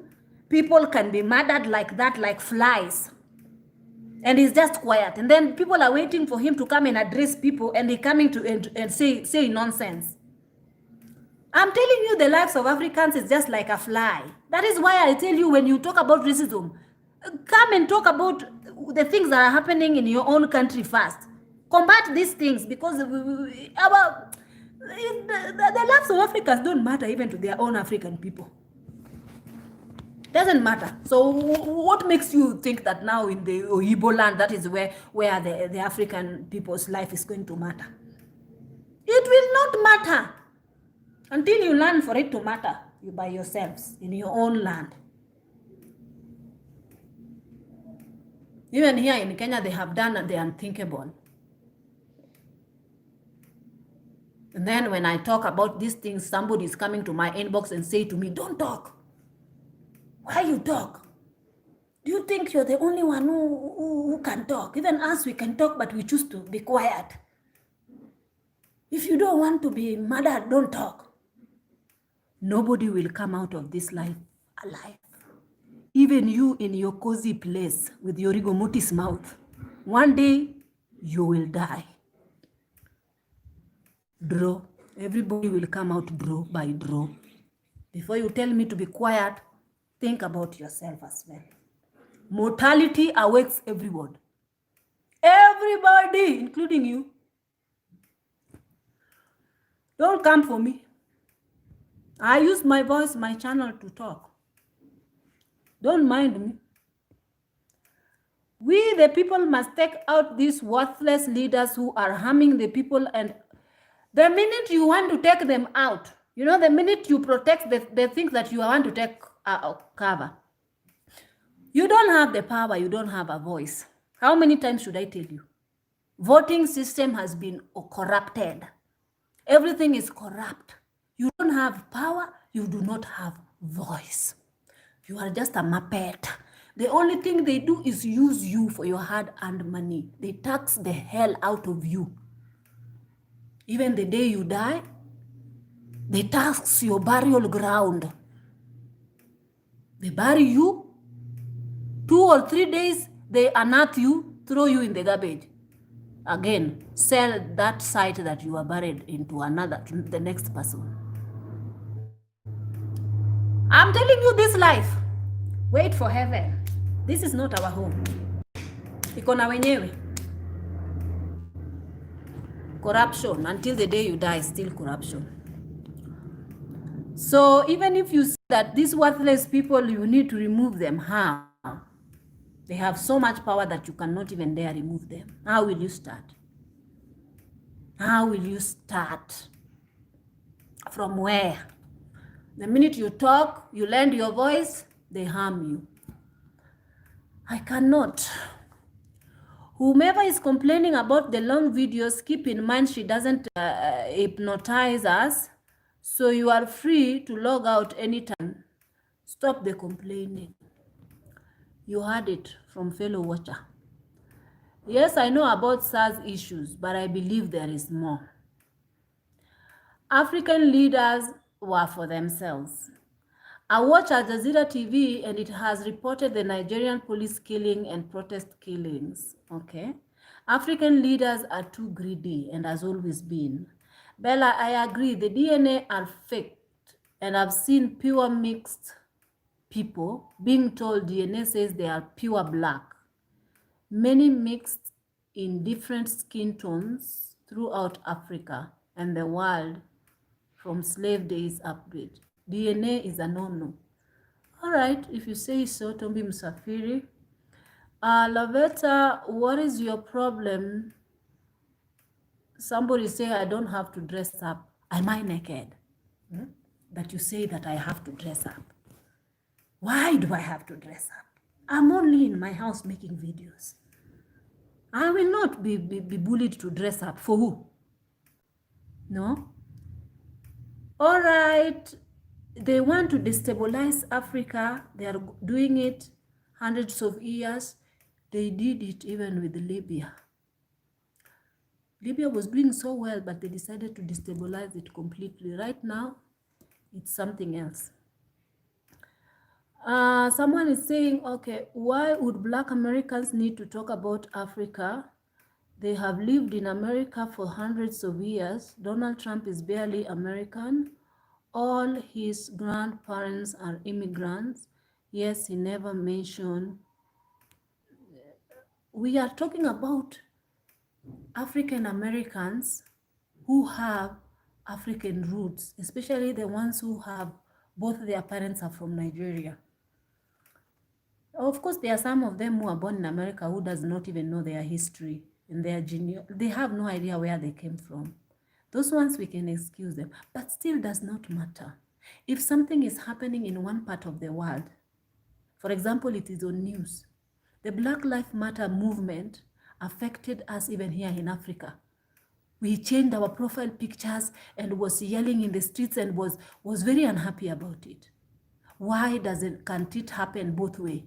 people can be murdered like that, like flies. And he's just quiet. And then people are waiting for him to come and address people, and they're coming to and say nonsense. I'm telling you, the lives of Africans is just like a fly. That is why I tell you, when you talk about racism, come and talk about the things that are happening in your own country first. Combat these things, because the lives of Africans don't matter even to their own African people. Doesn't matter. So what makes you think that now in the Oyibo land, that is where the African people's life is going to matter? It will not matter until you learn for it to matter you by yourselves in your own land. Even here in Kenya, they have done the unthinkable. And then when I talk about these things, somebody is coming to my inbox and say to me, don't talk. Why you talk? Do you think you're the only one who can talk? Even us, we can talk, but we choose to be quiet. If you don't want to be murdered, don't talk. Nobody will come out of this life alive. Even you in your cozy place with your rigor mortis mouth, one day you will die. Draw. Everybody will come out draw by draw. Before you tell me to be quiet, think about yourself as well. Mortality awaits everyone. Everybody, including you. Don't come for me. I use my voice, my channel to talk. Don't mind me. We, the people, must take out these worthless leaders who are harming the people. And the minute you want to take them out, you know, the minute you protect the things that you want to take cover, you don't have the power, you don't have a voice. How many times should I tell you? Voting system has been corrupted. Everything is corrupt. You don't have power, you do not have voice. You are just a muppet. The only thing they do is use you for your hard-earned money. They tax the hell out of you. Even the day you die, they tax your burial ground. They bury you. 2 or 3 days, they unearth you, throw you in the garbage. Again, sell that site that you are buried into another, to the next person. I'm telling you this life. Wait for heaven. This is not our home. Iko na wenyewe. Corruption, until the day you die, still corruption. So even if you see that these worthless people, you need to remove them, how? They have so much power that you cannot even dare remove them. How will you start? How will you start? From where? The minute you talk, you lend your voice, they harm you. I cannot. Whomever is complaining about the long videos, keep in mind she doesn't hypnotize us. So you are free to log out anytime. Stop the complaining. You heard it from fellow watcher. Yes, I know about SARS issues, but I believe there is more. African leaders were for themselves. I watch Al Jazeera TV and it has reported the Nigerian police killing and protest killings. Okay. African leaders are too greedy and has always been. Bella, I agree. The DNA are faked, and I've seen pure mixed people being told DNA says they are pure black. Many mixed in different skin tones throughout Africa and the world from slave days upgrade. DNA is a no-no. All right, if you say so, Tombi Msafiri. Lavetta, what is your problem? Somebody say I don't have to dress up. Am I naked? That you say that I have to dress up. Why do I have to dress up? I'm only in my house making videos. I will not be bullied to dress up. For who? No? All right. They want to destabilize Africa. They are doing it hundreds of years. They did it even with Libya. Libya was doing so well, but they decided to destabilize it completely. Right now, it's something else. Someone is saying, okay, why would Black Americans need to talk about Africa? They have lived in America for hundreds of years. Donald Trump is barely American. all his grandparents are immigrants. Yes, he never mentioned. We are talking about African Americans who have African roots, especially the ones who have both their parents are from Nigeria. Of course, there are some of them who are born in America who does not even know their history and their they have no idea where they came from. Those ones we can excuse them, but still does not matter. If something is happening in one part of the world, for example, it is on news, the Black Lives Matter movement affected us even here in Africa. We changed our profile pictures and was yelling in the streets and was very unhappy about it. Why can't it happen both ways?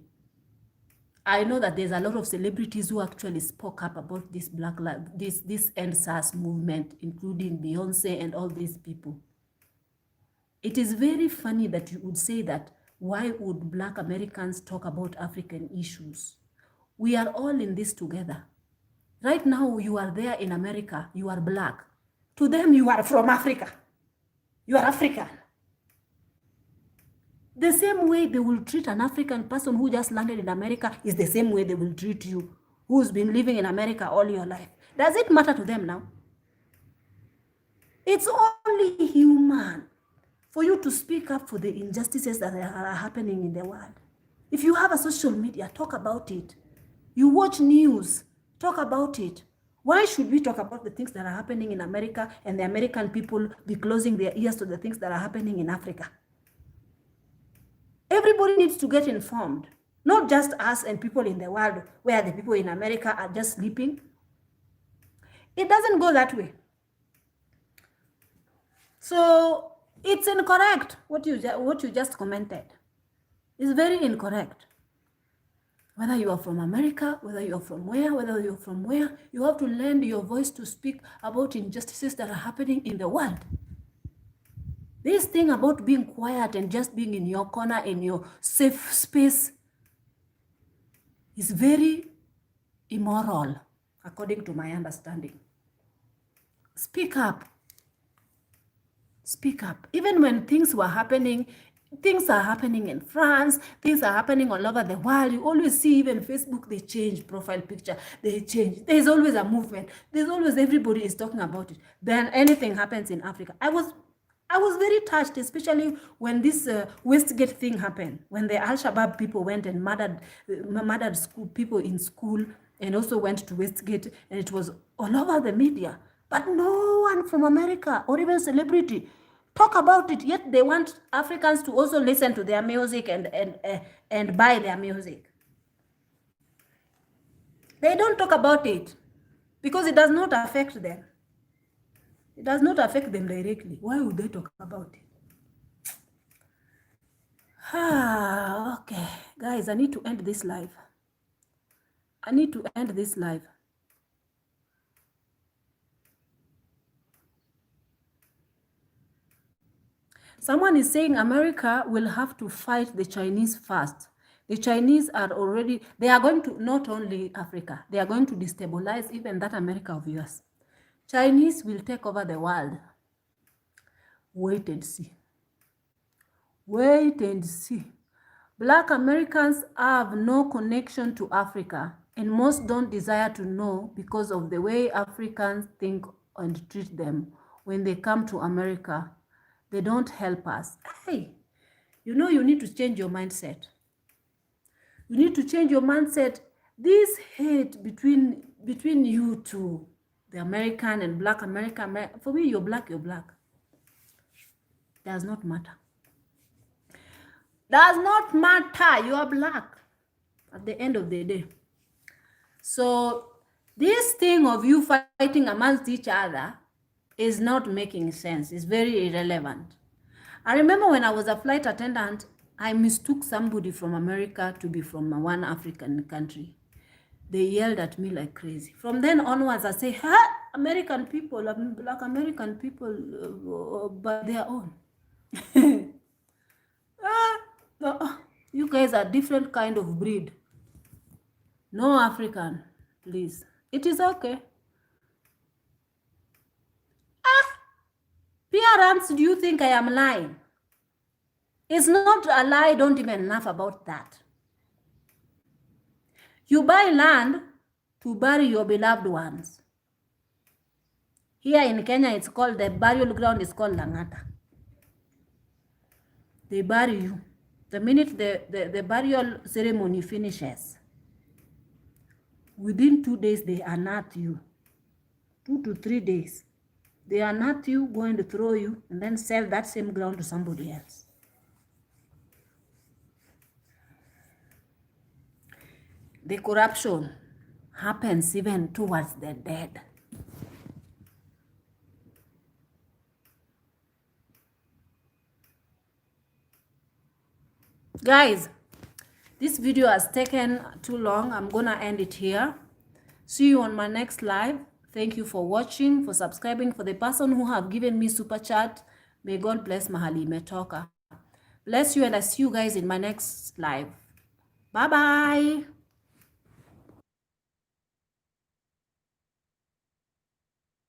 I know that there's a lot of celebrities who actually spoke up about this Black Lives, this End SARS movement, including Beyonce and all these people. It is very funny that you would say that, why would Black Americans talk about African issues? We are all in this together. Right now, you are there in America, you are Black. To them, you are from Africa. You are African. The same way they will treat an African person who just landed in America is the same way they will treat you, who's been living in America all your life. Does it matter to them now? It's only human for you to speak up for the injustices that are happening in the world. If you have a social media, talk about it. You watch news, talk about it. Why should we talk about the things that are happening in America and the American people be closing their ears to the things that are happening in Africa? Everybody needs to get informed, not just us and people in the world where the people in America are just sleeping. It doesn't go that way. So it's incorrect what you just commented. It's very incorrect. Whether you are from America, whether you are from where, you have to lend your voice to speak about injustices that are happening in the world. This thing about being quiet and just being in your corner, in your safe space, is very immoral, according to my understanding. Speak up. Speak up. Even when things were happening, things are happening in France, things are happening all over the world. You always see, even Facebook, they change profile picture, they change. There's always a movement. There's always, everybody is talking about it. Then anything happens in Africa. I was very touched, especially when this Westgate thing happened, when the Al-Shabaab people went and murdered people in school and also went to Westgate, and it was all over the media. But no one from America or even celebrity talk about it, yet they want Africans to also listen to their music and buy their music. They don't talk about it because it does not affect them. It does not affect them directly. Why would they talk about it? Okay. Guys, I need to end this live. Someone is saying America will have to fight the Chinese first. The Chinese are already, they are going to, not only Africa, they are going to destabilize even that America of yours. Chinese will take over the world. Wait and see. Wait and see. Black Americans have no connection to Africa, and most don't desire to know because of the way Africans think and treat them. When they come to America, they don't help us. Hey, you know, you need to change your mindset. You need to change your mindset. This hate between you two, the American and Black America, for me, you're black. Does not matter. Does not matter. You are Black at the end of the day. So this thing of you fighting amongst each other is not making sense. It's very irrelevant. I remember when I was a flight attendant, I mistook somebody from America to be from one African country. They yelled at me like crazy. From then onwards, I say, ha, American people, Black American people, by their own. No, you guys are different kind of breed. No African, please. It is okay. Parents, do you think I am lying? It's not a lie, don't even laugh about that. You buy land to bury your beloved ones. Here in Kenya, it's called, the burial ground is called Langata. They bury you. The minute the burial ceremony finishes, within 2 days, they unearth you. 2 to 3 days. They unearth you, going to throw you, and then sell that same ground to somebody else. The corruption happens even towards the dead. Guys, this video has taken too long. I'm gonna end it here. See you on my next live. Thank you for watching, for subscribing. For the person who have given me super chat, may God bless mahali imetoka. Bless you, and I see you guys in my next live. Bye bye.